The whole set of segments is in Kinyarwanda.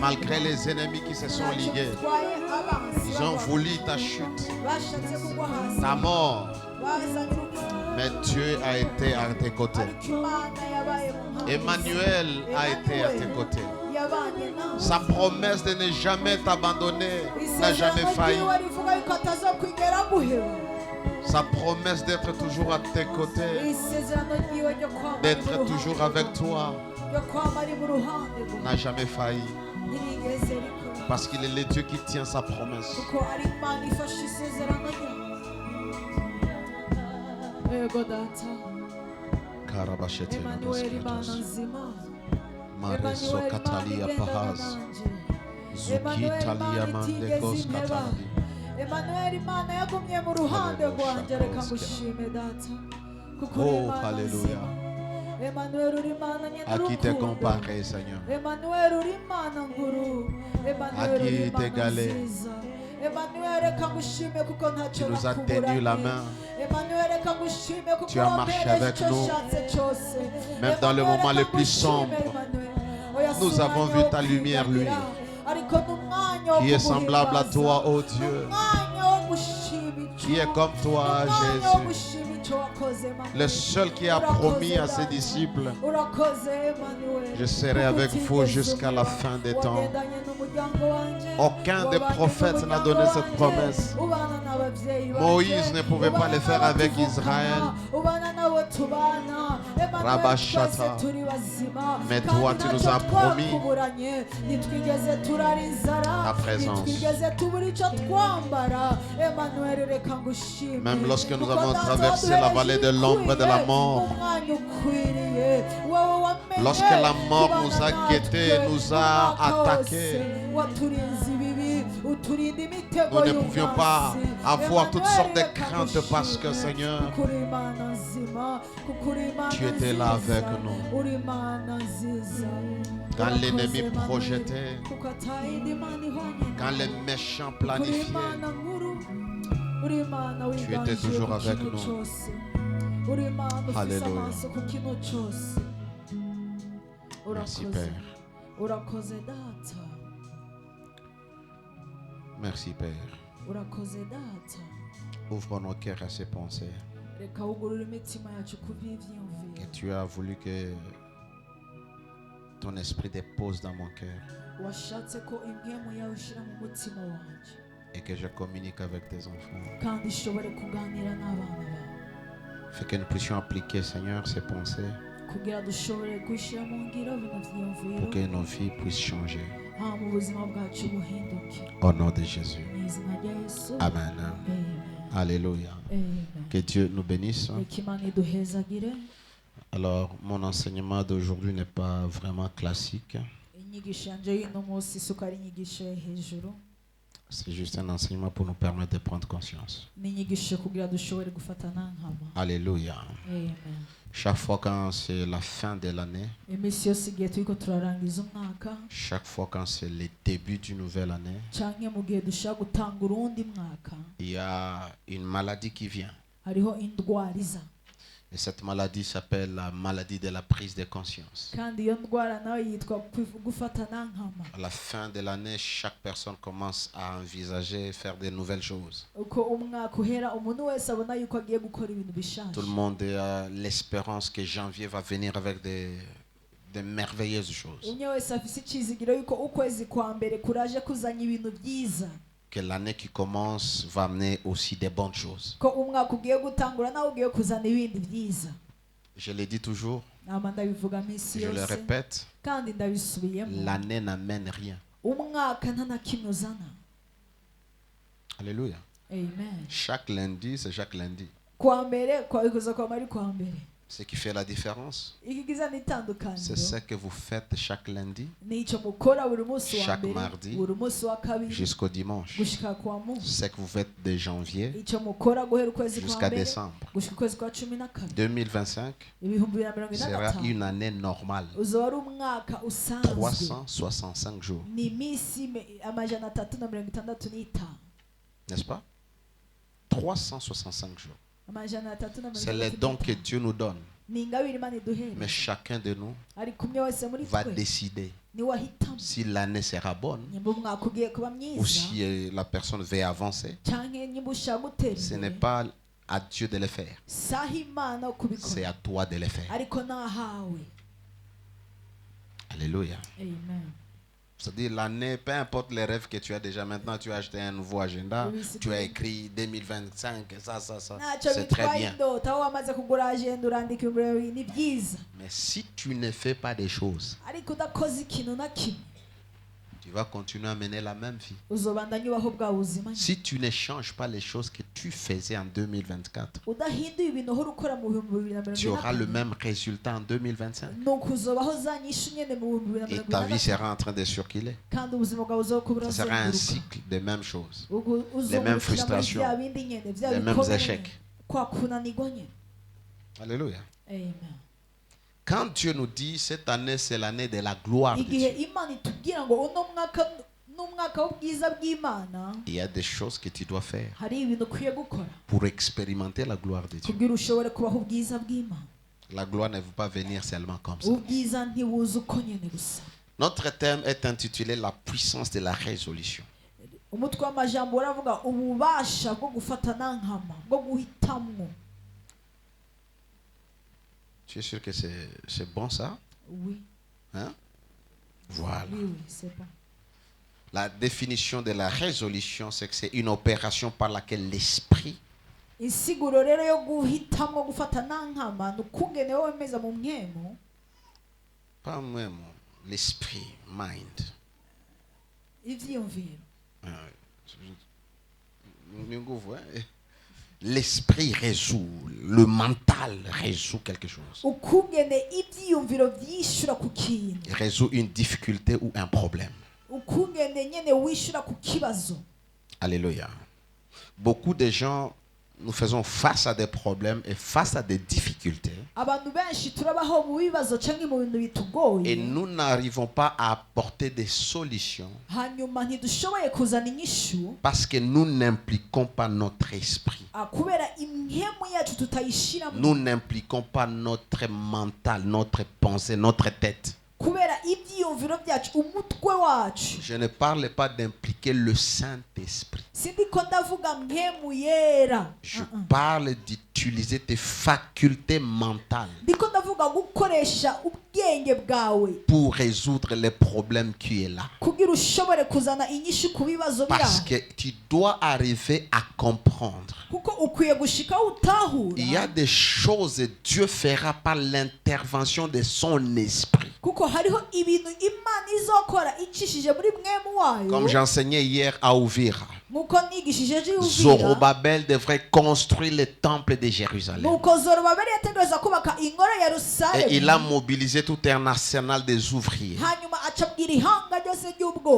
Malgré les ennemis qui se sont ligués, ils ont voulu ta chute, ta mort. Mais Dieu a été à tes côtés. Emmanuel a été à tes côtés. Sa promesse de ne jamais t'abandonner n'a jamais failli. Sa promesse d'être toujours à tes côtés, d'être toujours avec toi, n'a jamais failli. Parce qu'il est le Dieu qui tient sa promesse. Karabashete Mareso Katalia Pahaz Zuki Talia Mandekos Katali. Oh, alléluia. À qui t'es comparé, Seigneur? À qui t'es égalé? Tu nous as tenu la main. Tu as marché avec nous. Même dans le moment le plus sombre, nous avons vu ta lumière, lui, qui est semblable à toi, ô Dieu, qui est comme toi, Jésus, le seul qui a promis à ses disciples: je serai avec vous jusqu'à la fin des temps. Aucun des prophètes n'a donné cette promesse. Moïse ne pouvait pas le faire avec Israël. Rabashata. Mais toi, tu nous as promis ta présence. Même lorsque nous avons traversé la vallée de l'ombre de la mort, lorsque la mort nous a guettés, nous a attaqués, nous ne pouvions pas avoir toutes sortes de craintes parce que, Seigneur, tu étais là avec nous. Quand l'ennemi projetait, quand les méchants planifiaient, tu étais toujours avec nous. Alléluia. Merci, Père. Merci, Père. Ouvre nos cœurs à ces pensées. Que tu as voulu que ton esprit dépose dans mon cœur. Et que je communique avec tes enfants. Fait que nous puissions appliquer, Seigneur, ces pensées. Pour que nos vies puissent changer. Au nom de Jésus. Amen. Alléluia. Que Dieu nous bénisse. Alors, mon enseignement d'aujourd'hui n'est pas vraiment classique. C'est juste un enseignement pour nous permettre de prendre conscience. Alléluia. Amen. Chaque fois quand c'est la fin de l'année, chaque fois quand c'est le début d'une nouvelle année, il y a une maladie qui vient. Et cette maladie s'appelle la maladie de la prise de conscience. À la fin de l'année, chaque personne commence à envisager faire de nouvelles choses. Tout le monde a l'espérance que janvier va venir avec de merveilleuses choses. Que l'année qui commence va amener aussi des bonnes choses. Je le dis toujours, je le répète, l'année n'amène rien. Alléluia. Amen. Chaque lundi, c'est chaque lundi. Ce qui fait la différence, c'est ce que vous faites chaque lundi, chaque mardi, jusqu'au dimanche. Ce que vous faites de janvier jusqu'à décembre. 2025 sera une année normale. 365 jours. N'est-ce pas? 365 jours. C'est le don que Dieu nous donne. Mais chacun de nous va décider si l'année sera bonne ou si la personne veut avancer. Ce n'est pas à Dieu de le faire. C'est à toi de le faire. Alléluia. Amen. C'est-à-dire l'année, peu importe les rêves que tu as déjà, maintenant tu as acheté un nouveau agenda, tu as écrit 2025, ça, c'est très bien. Mais si tu ne fais pas des choses, tu vas continuer à mener la même vie. Si tu ne changes pas les choses que tu faisais en 2024, tu auras le même résultat en 2025. Et ta vie sera en train de circuler. Ce sera un cycle des mêmes choses, les mêmes frustrations, les mêmes échecs. Alléluia. Amen. Quand Dieu nous dit cette année c'est l'année de la gloire de Dieu, il y a des choses que tu dois faire pour expérimenter la gloire de Dieu. La gloire ne veut pas venir seulement comme ça. Notre thème est intitulé La puissance de la résolution. Tu es sûr que c'est bon ça? Oui. Hein? Voilà. Oui, c'est bon. La définition de la résolution, c'est que c'est une opération par laquelle l'esprit pas même l'esprit, mind. L'esprit résout, le mental résout quelque chose. Il résout une difficulté ou un problème. Alléluia. Beaucoup de gens, nous faisons face à des problèmes et face à des difficultés. Et nous n'arrivons pas à apporter des solutions parce que nous n'impliquons pas notre esprit. Nous n'impliquons pas notre mental, notre pensée, notre tête. Je ne parle pas d'impliquer le Saint-Esprit. Je parle d'utiliser tes facultés mentales pour résoudre les problèmes qui est là. Parce que tu dois arriver à comprendre. Il y a des choses que Dieu fera par l'intervention de son esprit. Comme j'enseignais hier à Ouvira, Zorobabel devrait construire le temple de Jérusalem. Et il a mobilisé tout un arsenal des ouvriers.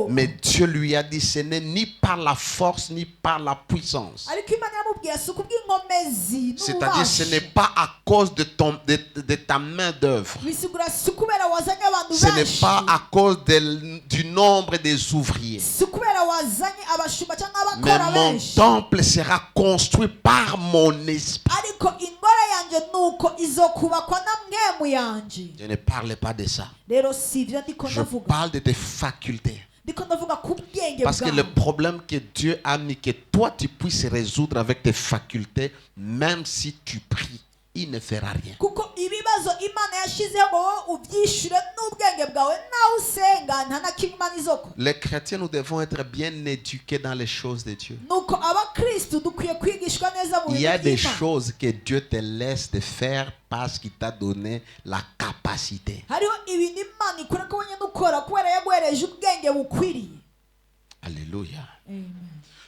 Mais Dieu lui a dit, ce n'est ni par la force ni par la puissance. C'est-à-dire, ce n'est pas à cause de ta main d'œuvre. Ce n'est pas à cause du nombre des ouvriers. Mais mon temple sera construit par mon esprit. Je ne parle pas de ça. Je parle de tes facultés. Parce que le problème que Dieu a mis, que toi tu puisses résoudre avec tes facultés, même si tu pries, il ne fera rien. Les chrétiens, nous devons être bien éduqués dans les choses de Dieu. Il y a des choses que Dieu te laisse de faire parce qu'il t'a donné la capacité. Alléluia. Amen.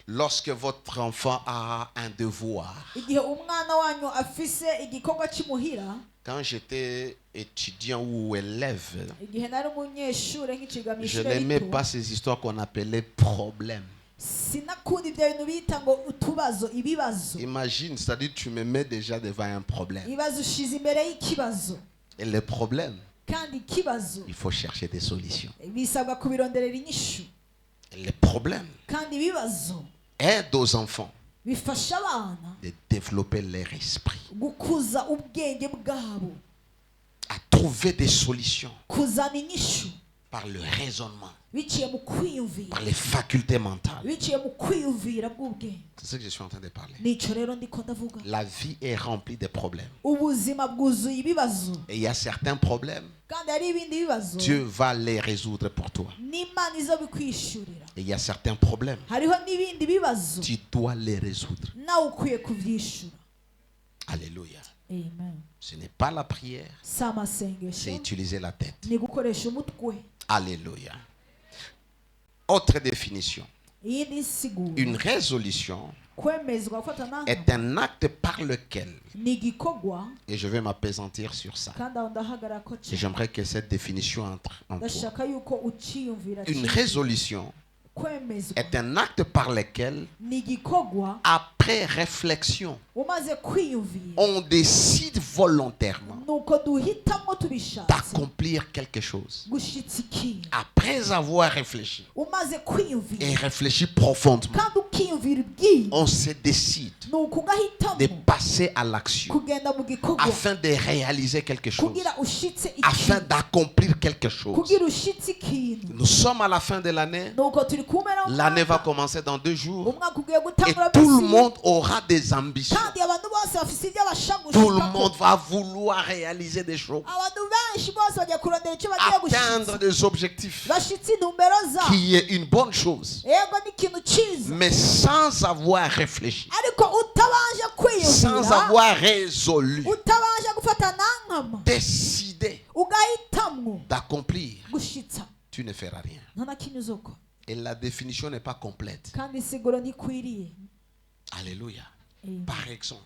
Lorsque votre enfant a un devoir. Quand j'étais étudiant ou élève, je n'aimais pas ces histoires qu'on appelait problèmes. Imagine, c'est-à-dire tu me mets déjà devant un problème. Et le problème, il faut chercher des solutions. Et le problème aide aux enfants de développer leur esprit. trouver des solutions par le raisonnement, par les facultés mentales. C'est ce que je suis en train de parler. La vie est remplie de problèmes. Et il y a certains problèmes, Dieu va les résoudre pour toi. Et il y a certains problèmes, tu dois les résoudre. Alléluia. Amen. Ce n'est pas la prière, c'est utiliser la tête. Alléluia. Autre définition. Une résolution est un acte par lequel, et je vais m'appesantir sur ça, et j'aimerais que cette définition entre en toi. Une résolution est un acte par lequel, après réflexion, on décide volontairement d'accomplir quelque chose. Après avoir réfléchi et réfléchi profondément, on se décide de passer à l'action afin de réaliser quelque chose, afin d'accomplir quelque chose. Nous sommes à la fin de l'année. L'année va commencer dans 2 jours et tout le monde aura des ambitions. Tout le monde va vouloir réaliser des choses, atteindre des objectifs, qui est une bonne chose, mais sans avoir réfléchi, sans avoir résolu, décidé d'accomplir, tu ne feras rien. Et la définition n'est pas complète. Alléluia. Par exemple,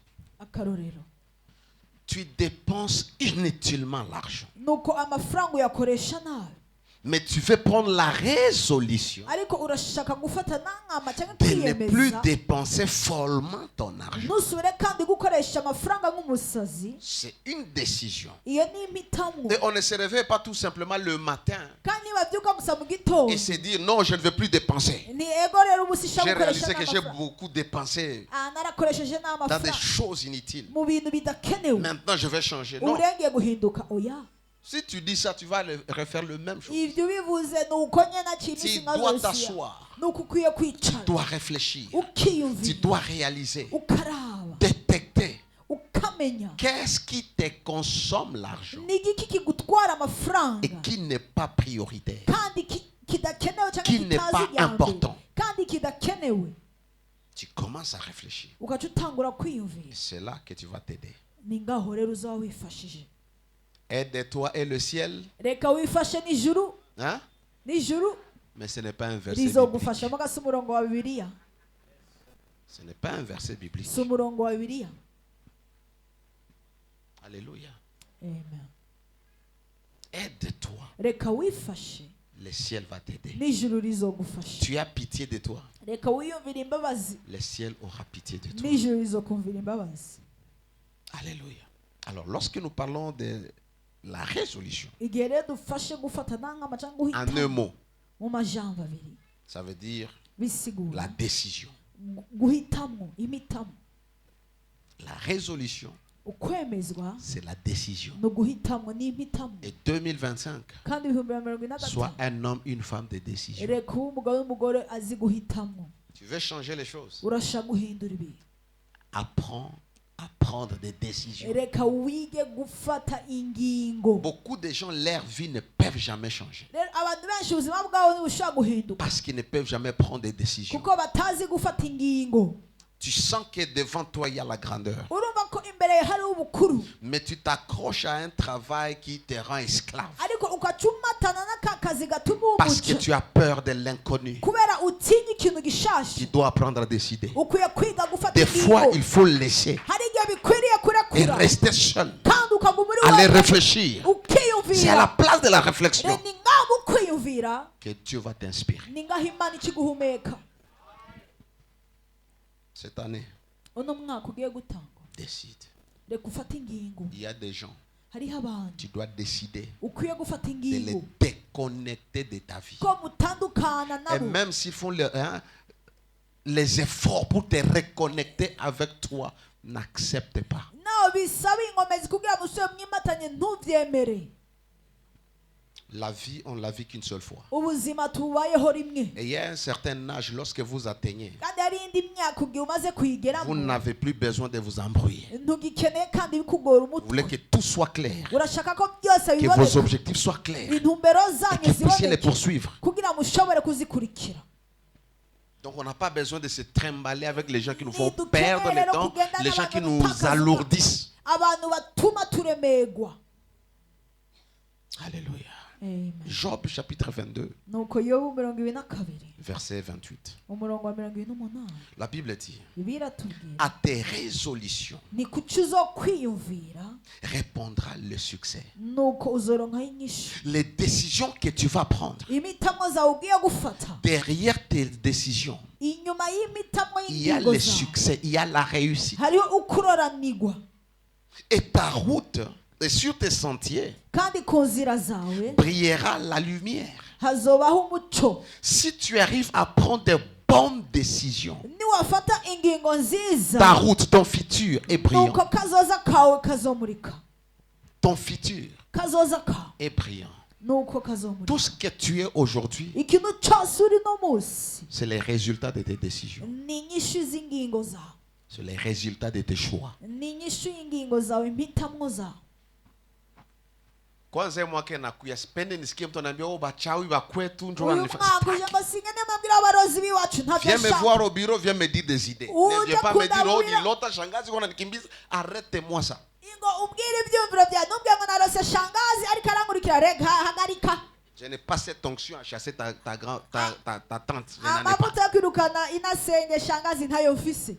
tu dépenses inutilement l'argent, mais tu veux prendre la résolution de ne plus dépenser follement ton argent. C'est une décision. Et on ne se réveille pas tout simplement le matin et se dire non, je ne veux plus dépenser. J'ai réalisé que j'ai beaucoup dépensé dans des choses inutiles. Maintenant je vais changer. Non. Si tu dis ça, tu vas refaire le même chose. Tu dois t'asseoir. Tu dois réfléchir. Tu dois réaliser. Détecter. Qu'est-ce qui te consomme l'argent et qui n'est pas prioritaire, qui n'est pas important. Tu commences à réfléchir. C'est là que tu vas t'aider. Aide-toi et le ciel. Hein? Mais ce n'est pas un verset biblique. Ce n'est pas un verset biblique. Alléluia. Amen. Aide-toi. Le ciel va t'aider. Tu as pitié de toi. Le ciel aura pitié de toi. Alléluia. Alors, lorsque nous parlons de la résolution, en un mot, ça veut dire la décision. La résolution, c'est la décision. Et 2025, sois un homme, une femme de décision. Tu veux changer les choses? Apprends à prendre des décisions. Beaucoup de gens, leur vie ne peuvent jamais changer parce qu'ils ne peuvent jamais prendre des décisions. Tu sens que devant toi il y a la grandeur, mais tu t'accroches à un travail qui te rend esclave parce que tu as peur de l'inconnu. Tu dois apprendre à décider. Des fois il faut laisser et rester seul, aller réfléchir. C'est à la place de la réflexion que Dieu va t'inspirer. Cette année, décide. Il y a des gens, tu dois décider de les déconnecter de ta vie. Et même s'ils font les efforts pour te reconnecter avec toi, n'accepte pas. La vie, on la vit qu'une seule fois. ubuzima tubayeho rimwe. Et il y a un certain âge, lorsque vous atteignez, kandi hari indi myaka ugiye umaze kuyigeramo vous n'avez plus besoin de vous embrouiller. ntugikeneye kandi bikugora Vous umutwe. voulez que tout soit clair, urashaka ko byose que vos biboneka, objectifs soient clairs, intumbero et zanyu que vous puissiez les ziboneke poursuivre. kugira ngo ushobore kuzikurikira. Donc on n'a pas besoin de se trimballer avec les gens qui nous font perdre le temps, les gens qui nous alourdissent. abantu batuma turemerwa. Alléluia. Amen. Job chapitre 22, nuko yobu 22 verset 28. umurongo wa 28 La Bible dit, bibiliya iratubwira à tes résolutions ni kuki uzokwiyumvira répondra le succès. nuko uzoronkaho inyishu. Les décisions que tu vas prendre, imitamo zawe ugiye gufata, derrière tes décisions, inyuma y'imitamo il y a y'ingingo le zawe succès, il y a la réussite. hariho ukuroranirwa. Et ta route, et sur tes sentiers, kandi ku nzira zawe brillera la lumière. hazobaho umuco. Si tu arrives à prendre de bonnes décisions, niwafata ingingo nziza, ta route, ton futur est brillant. nuko kazoza kawe kazomurika. Ton futur kazoza kawe est brillant. nuko kazomurika. Tout ce que tu es aujourd'hui, ikintu cyose uri no munsi c'est les résultats de tes décisions. ni inyishu z'ingingo zawe, C'est les résultats de tes choix. ni inyishu y'ingingo zawe, impitamo zawe. Kwanza mwaka nakuya sipendi nisikie mtu ananiambia oh bachawi ba kwetu njoo uyu mwaka uje ngo singene mabwira abarozi biwacu viens me voir au bureau, viens me dire des idées. Ne viens pas me dire oh ni lota shangazi kwa nikimbiza, arrête-moi ça. ingo umbwire ibyumviro bya nubwe ngo narose shangazi ariko arangurikira rega hagarika. Je n'ai pas cette onction à chasser ta tante. Je n'en ai amavuta pas. yo kwirukana inasenge shangazi ntayo mfise.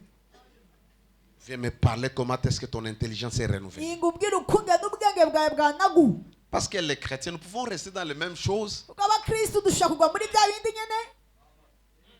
Viens me parler comment est-ce que ton intelligence est renouvelée. ingo umbwire ukunge n'ubwenge bwawe bwanagu. Parce que les chrétiens, nous pouvons rester dans les mêmes choses. abakristo dushobora kugwa muri bya bindi nyene.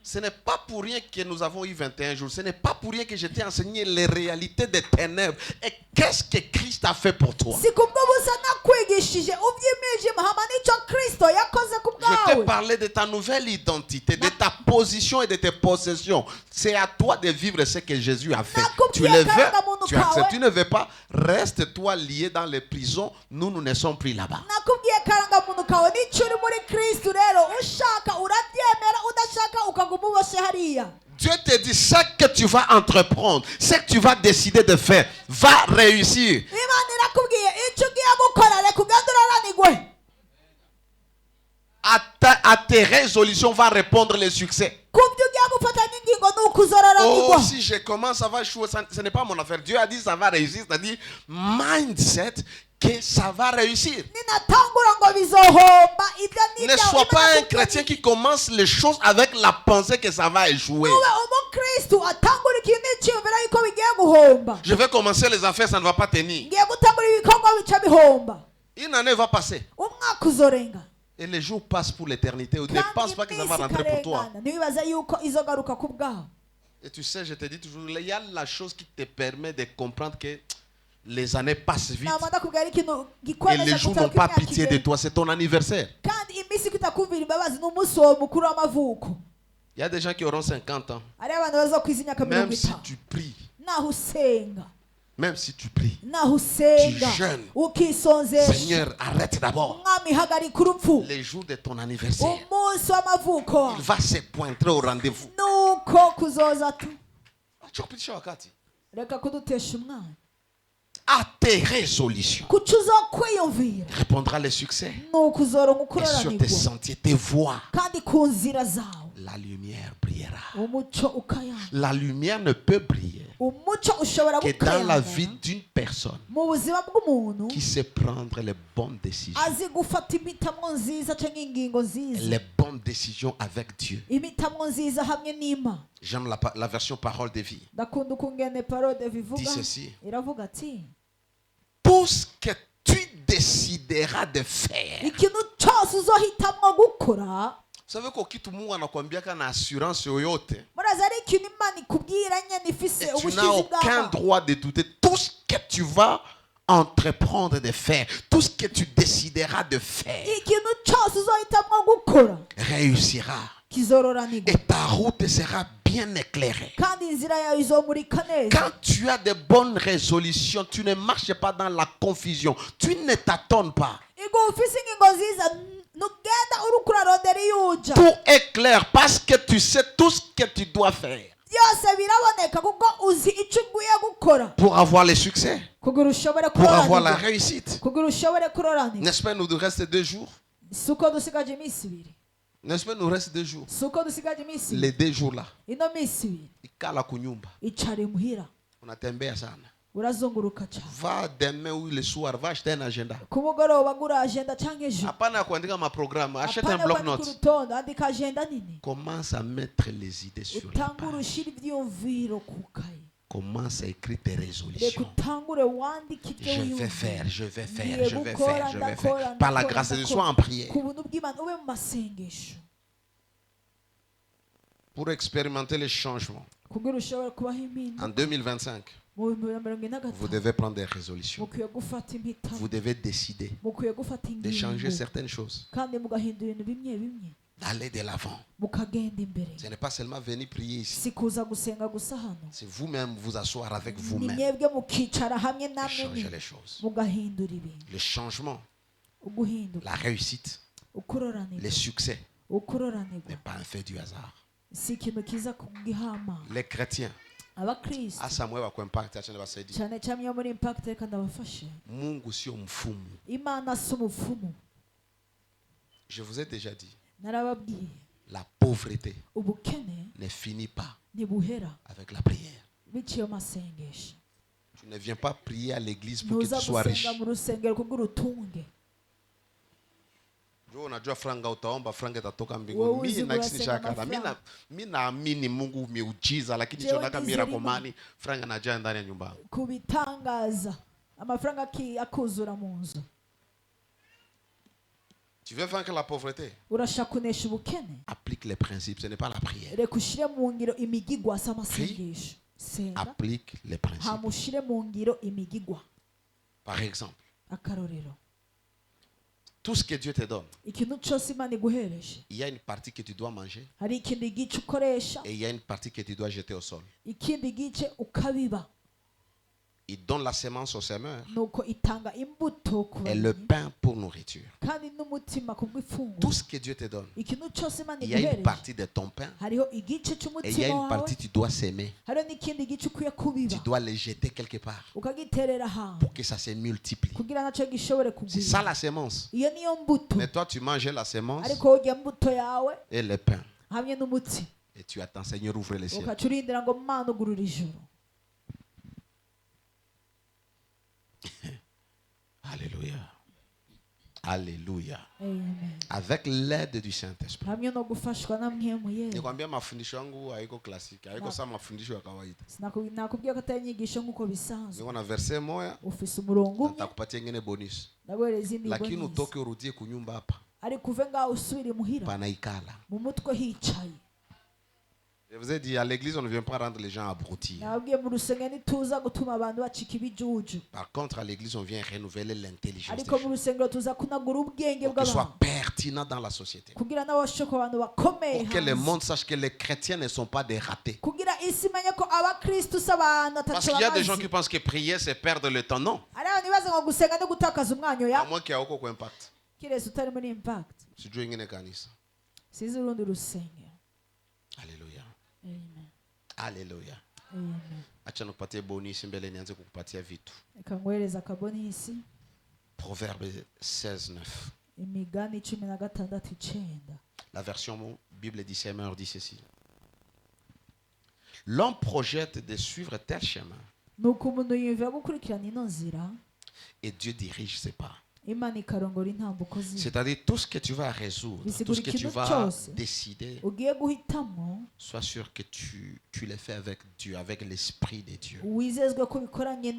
Ce n'est pas pour rien que nous avons eu 21 jours. Ce n'est pas pour rien que je t'ai enseigné les réalités des ténèbres. Et qu'est-ce que Christ a fait pour toi? si kubwo busa nakwigishije ubyimijima hama nico Kristo yakoze ku Je t'ai bwawe. parlé de ta nouvelle identité, de ta position et de tes possessions. C'est à toi de vivre ce que Jésus a fait. Tu le veux, tu acceptes. Tu ne veux pas, reste-toi lié dans les prisons. Nous ne sommes plus là-bas. nakubwiye karangamuntu kawe nicyo uri muri Kristo rero ushaka urabyemera udashaka ukaguma uboshe hariya. Dieu te dit, ce que tu vas entreprendre, ce que tu vas décider de faire, va réussir. Imana irakubwiye icyo ugiye gukora reka ugende uraranigwe. À tes résolutions va répondre le succès. kubyo ugiye gufata n'ingingo nuko uzoraranigwa. Oh, si je commence, ça va échouer. Ce n'est pas mon affaire. Dieu a dit ça va réussir. C'est-à-dire, mindset, que ça va réussir. ninatangura ngo bizohomba ibyo ni Ne sois pas un chrétien qui commence les choses avec la pensée que ça va échouer. ube umukristo atangura ikintu n'icyumviro yuko bigiye guhomba. Je vais commencer les affaires, ça ne va pas tenir. ngiye gutangura ibikorwa bica bihomba. Une année va passer. umwaka uzorenga. Et les jours passent pour l'éternité. Ne pense pas que ça va rentrer pour toi. ntibibaze yuko izogaruka ku bwawe. Et tu sais, je te dis toujours, il y a la chose qui te permet de comprendre que les années passent vite. namanda kubwira ikintu Et gikwemeza les jours gutaka n'ont pas imyaka pitié de igenda. toi. C'est ton anniversaire. kandi iminsi kutakumvira imbabazi n'umunsi wawe mukuru w'amavuko. Il y a des gens qui auront 50 ans. hari abantu bazokwiza imyaka Même 50. si tu pries, naho usenga même si tu pries, naho usenga Tu jeûnes. ukisonzesha Seigneur, arrête d'abord. umwami hagarika urupfu. Les jours de ton anniversaire, umunsi w'amavuko wawe il va se pointer au rendez-vous. nuko kuzoza tu. reka kudutesha umwana. À tes résolutions kuki uzokwiyumvira répondra le succès. nuko uzoronka Et sur tes ukuroranirwa. sentiers, tes voies, kandi ku nzira zawe la lumière brillera. umuco ukayanga. La lumière ne peut briller umuco ushobora que dans la gukayanga vie d'une personne mu buzima bw'umuntu qui sait prendre les bonnes décisions. azi gufata imitamo nziza cyangwa ingingo nziza. Les bonnes décisions avec Dieu. imitamo nziza hamwe n'Imana. J'aime la version parole de vie. ndakunda ukungene parode bivuga. Dit ceci. iravuga ati Tout ce que tu décideras de faire. ikintu cyose uzohitamwo gukora. Vous savez ko kitu Mungu anakuambia kana assurance yoyote. murazi ari ikintu Imana ikubwira nyine ifise Et tu ubushizi n'as aucun bw'Imana. droit de douter. Tout ce que tu vas entreprendre de faire, tout ce que tu décideras de faire, ikintu cyose uzohitamwo gukora réussira. kizororanirwa. Et ta route sera bien éclairée. kandi inzira yawe izomurika neza. Quand tu as de bonnes résolutions, tu ne marches pas dans la confusion. Tu ne t'attends pas. igihe ufise ingingo nziza nugenda uriko urarondera iyo uja Tout est clair parce que tu sais tout ce que tu dois faire byose biraboneka kuko uzi icyo ugiye gukora pour avoir le succès, kugira ushobore pour avoir la kuroranirwa réussite. kugira ushobore kuroranirwa. N'est-ce pas, nous reste 2 jours? si uko dusigaje iminsi ibiri N'est-ce pas, nous reste 2 jours? si uko dusigaje iminsi Les ibiri 2 jours là, ino minsi ibiri ikala kunyumba, icare muhira unatembea sana. urazunguruka cyane Va demain ou le soir, va acheter un agenda. ku mugoroba gura agenda cyangwa ejo Hapana kuandika maprogramme, achète un apana bloc kwandika notes. urutonde andika agenda nini Commence à mettre les idées sur la utangure page. ushyira ibyiyumviro ku kayi Commence à écrire tes reka résolutions. utangure wandike ibyo Je vais wiyumvira faire, je vais faire, Ngiye je vais gukora, faire, je vais ndakora, faire. Par la ndakora, grâce de Dieu, ndakora. sois en prière. ku buntu bw'Imana ube mu masengesho Pour expérimenter les changements. kugira ushobore kubaho impinduka En 2025, mu bihumbi bibiri na mirongo ine na vous gatanu devez prendre des résolutions. mukwiye gufata impitamo Vous devez décider mukwiye gufata de changer ingingo certaines choses. kandi mugahindura ibintu bimwe bimwe D'aller de l'avant. mukagenda imbere Ce n'est pas seulement venir prier ici. si kuza gusenga gusa hano C'est vous-même vous asseoir avec ni vous-même mwebwe mukicara hamwe et namwe changer nyine les choses. mugahindura ibintu Le changement, uguhinduka la réussite, ukuroranirwa les succès ukuroranirwa n'est pas un fait du hasard. si ikintu kiza kugihama Les chrétiens, abakristo à Samuel va impact achana basedi. cyane cyane iyo muri impact reka ndabafashe Mungu sio mfumu. imana si umupfumu Je vous ai déjà dit, narababwiye la pauvreté ubukene ne finit pas ntibuhera avec la prière. biciye mu masengesho Tu ne viens pas prier à l'église pour que ntuza tu sois riche. gusenga mu rusengero kubwo urutunge Wewe unajua franga utaomba franga itatoka Wewe mbinguni. uzi Mimi kunasenga nakisinishaka. mafranga. Mimi naamini Mungu miujiza lakini Jewe chonaka nizerima. miracle money franga najaa ndani ya nyumba yangu. kubitangaza amafaranga akuzura mu nzu Tu veux vaincre la pauvreté? urashaka kunesha ubukene Applique les principes, ce n'est pas la prière. reka ushyire mu ngiro imigigwa si amasengesho senga Applique les principes. hama ushyire mu ngiro imigigwa Par exemple, akarorero tout ce que Dieu te donne, ikintu cyose imana iguhereje il y a une partie que tu dois manger hari ikindi gice ukoresha et il y a une partie que tu dois jeter au sol. ikindi gice ukabiba Il donne la semence au semeur nuko itanga imbuto ku et le barimyi, pain pour nourriture. kandi n'umutima ku bw'ifunguro Tout ce que Dieu te donne, ikintu cyose imana il y a une iguhereje partie de ton pain hariho igice et il y a cy'umutima une wawe partie que tu dois s'aimer. hariho n'ikindi gice ukwiye Tu kubiba dois les jeter quelque part ukagiterera ahantu pour que ça se multiplie. kugira nacyo gishobore C'est ça kugwira la semence. iyo niyo mbuto Mais toi, tu manges la semence ariko wowe urya mbuto yawe et le pain. hamwe n'umuti Et tu attends, Seigneur, ouvre les cieux. ukaca urindira ngo mana ugurura ijuru Alléluia. Alléluia. amen Avec l'aide du Saint-Esprit. hamwe no gufashwa na mwemu yera Nikwambia mafundisho yangu haiko klasiki, haiko sama mafundisho ya kawaida. nakubwiye ko atari inyigisho nk'uko bisanzwe Niko na verse moya, ufise umurongo umwe nitakupatia ingine bonus. ndaguhereza izindi Lakini bonus utoke urudie kunyumba hapa. ariko uve ngaho usubire imuhira Panaikala. mu mutwe hicaye Je vous ai dit, à l'église, on ne vient pas rendre les gens abrutis. nababwiye mu rusengero ntituza gutuma abantu bacika ibijuju Par contre, à l'église, on vient renouveler l'intelligence des ariko mu gens. rusengero tuza kunagura ubwenge Pour qu'ils soient bw'abantu pertinents dans la société. kugira n'abashoka abantu bakomeye Pour que le hanze monde sache que les chrétiens ne sont pas des ratés. kugira isi imenye ko abakristu si abantu Parce atatu qu'il y a des gens bamaze qui pensent que prier, c'est perdre le temps. Non. hari abantu bibaza ngo gusenga no gutakaza umwanya À oya moins qu'il y ait aucun impact. kirese utari muri impact Sijui ingine kanisa. sizi urundi rusengero Alléluia. amen Alléluia. amen Acha nikupatie bonus mbele nianze kukupatia vitu. reka ngwereza akabonisi Proverbe 16:9. imigani 16:9 La version Bible dit Seigneur dit ceci. L'homme projette de suivre tel chemin nuko umuntu yumvira gukurikirana ino nzira et Dieu dirige ses pas. imana ikarongora intambuko ziwe C'est-à-dire tout ce que tu vas résoudre, tout ce que tu vas décider, ugiye guhitamo sois sûr que tu le fais avec Dieu, avec l'Esprit de Dieu. wizezwe ko bikoranye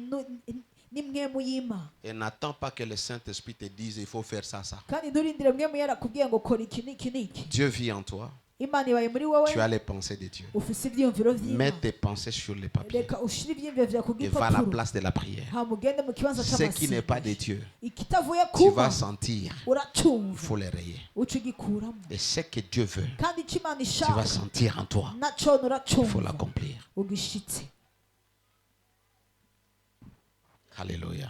n'imwemu y'imana Et n'attends pas que le Saint-Esprit te dise il faut faire ça, ça. kandi nturindire mwemu yarakubwiye ngo kora iki n'iki n'iki Dieu vit en toi, imana ibaye muri wowe tu as les pensées de Dieu. ufise ibyiyumviro Mets vy'imana tes pensées sur les papiers reka ushire ibyiyumviro vyawe ku et va à la gipapuro place de la prière. hama ugende mu kibanza Ce qui n'est pas de c'amasengesho Dieu, ikitavuye tu kuba vas sentir, il uracumva faut les rayer. uca ugikuramo Et ce que Dieu veut, kandi icyo imana tu vas ishaka sentir en toi. naco Il faut uracumva l'accomplir. ugishitse Alléluia.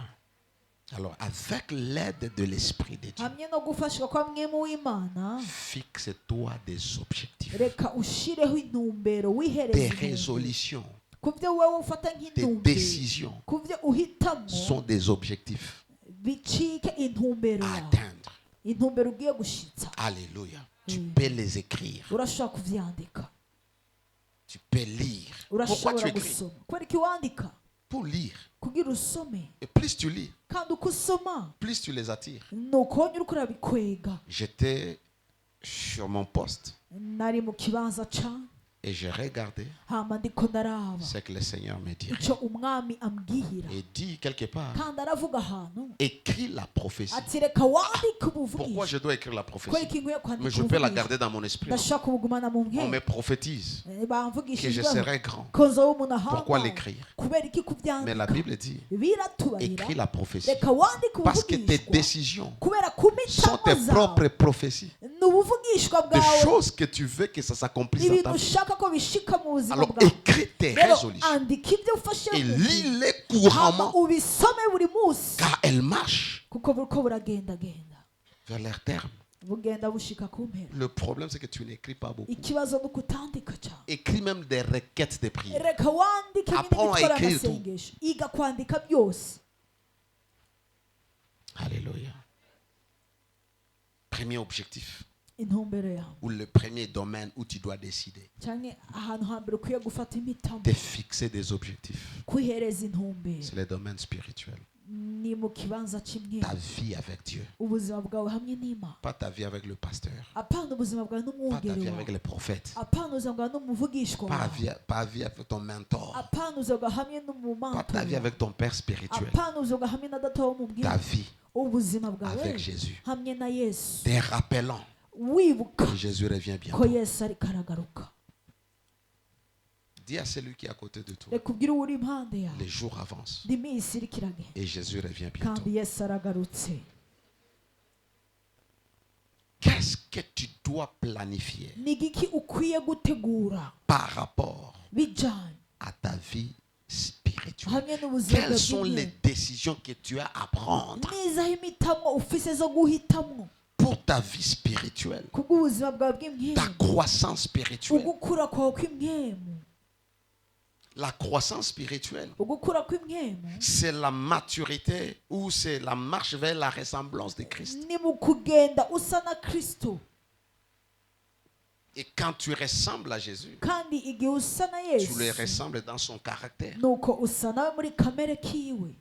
Alors, avec l'aide de l'Esprit de Dieu, hamwe no gufashwa kwa mwemu w'Imana, fixe-toi des objectifs, reka ushireho intumbero, wihereze des intumbero. résolutions, Ku byo wowe ufata des nk'intumbero, décisions ku byo uhitamo sont des objectifs bicike intumbero à yawe, atteindre. intumbero ugiye gushitsa. Alléluia. Tu peux les écrire. Urashobora kuvyandika, Tu peux lire. Pourquoi tu urashobora écris? gusoma. Kubera iki wandika? Pour lire. Kugira usome, Et plus tu lis, kandi uko usoma plus tu les attires. nuko wongera uko urabikwega. J'étais sur mon poste Nari mu kibanza cane, et j'ai regardé hama ndiko ndaraba ce que le Seigneur me dirait. ico umwami ambwira, Et dit quelque part, kandi aravuga ahantu écris la prophétie. ati reka wandike Pourquoi ubuvugisho. je dois écrire la Kubera prophétie? iki nkwiye Mais kwandika je peux la ubuvugisho? garder dans mon esprit. Non? Ndashaka kubugumana mu On me nkera. prophétise que je Bamvugishijweho serai grand. ko nzoba umuntu Pourquoi ahambaye. l'écrire? Kubera iki Mais la kubyandika? Bible dit, Biratubarira, écris la prophétie. reka wandike Parce que tes ubuvugishwa. décisions Kubera sont tes kumitamo zawe propres prophéties. ni ubuvugishwa Des bwawe, choses que tu veux que ça s'accomplisse dans ibintu ta vie. ushaka ko bishika mu buzima Alors bwawe. écris tes Rero résolutions andika ibyo ufashe et mu gihe, lis-les hama couramment ubisome buri munsi, car elles marchent kuko buriko buragendagenda vers leur terme. bugenda bushika ku mpera. Le problème c'est que tu n'écris pas beaucoup. Ikibazo ni ukutandika cyane. Écris même des requêtes de prière. Reka wandike Apprends à n'ibitwara écrire tout. amasengesho, iga kwandika byose. Alléluia. Premier objectif Intumbero yawe ou le premier domaine où tu dois décider cyangwa ahantu hambere ukwiye gufata imitamo, de fixer des objectifs. kwihereza intumbero, C'est le domaine spirituel. ni mu kibanza kimwe, Ta vie avec Dieu. ubuzima bwawe hamwe n'Imana. Pas ta vie avec le pasteur. Apana ubuzima bwawe Pas ta n'umwungeri vie avec wawe, les prophètes. apana ubuzima bwawe n'umuvugishwa Pas wawe, ta vie avec ton mentor. apana ubuzima bwawe hamwe Pas n'umumanto ta vie wawe, avec ton père spirituel. apana ubuzima bwawe hamwe na data wo mu Ta bwenge, vie ubuzima bwawe avec Jésus. hamwe na Yesu, Te rappelant wibuka que Jésus revient ko bientôt. Yesu ariko aragaruka. Dis à celui qui est à côté de toi, Reka ubwire uri impande yawe, les jours avancent ndi minsi iriko iragenda et Jésus revient bientôt. kandi Yesu aragarutse. Qu'est-ce que tu dois planifier Ni igiki ukwiye gutegura par rapport bijanye à ta vie spirituelle? hamwe n'ubuzima Quelles sont bwawe les bw'imyenda? décisions que tu as à prendre nizaho imitamo ufise zo guhitamwo pour ta vie spirituelle, kubw'ubuzima bwawe ta bw'imyenda, croissance spirituelle? ugukura kwawe kw'imyemu. La croissance spirituelle, Ugukura kw'imyemu c'est la maturité ou c'est la marche vers la ressemblance de Christ. ni mu kugenda usa na Kristo, Et quand tu ressembles à Jésus, kandi igihe usa na tu le Yesu ressembles dans son caractère. nuko usa nawe muri kamere kiwe,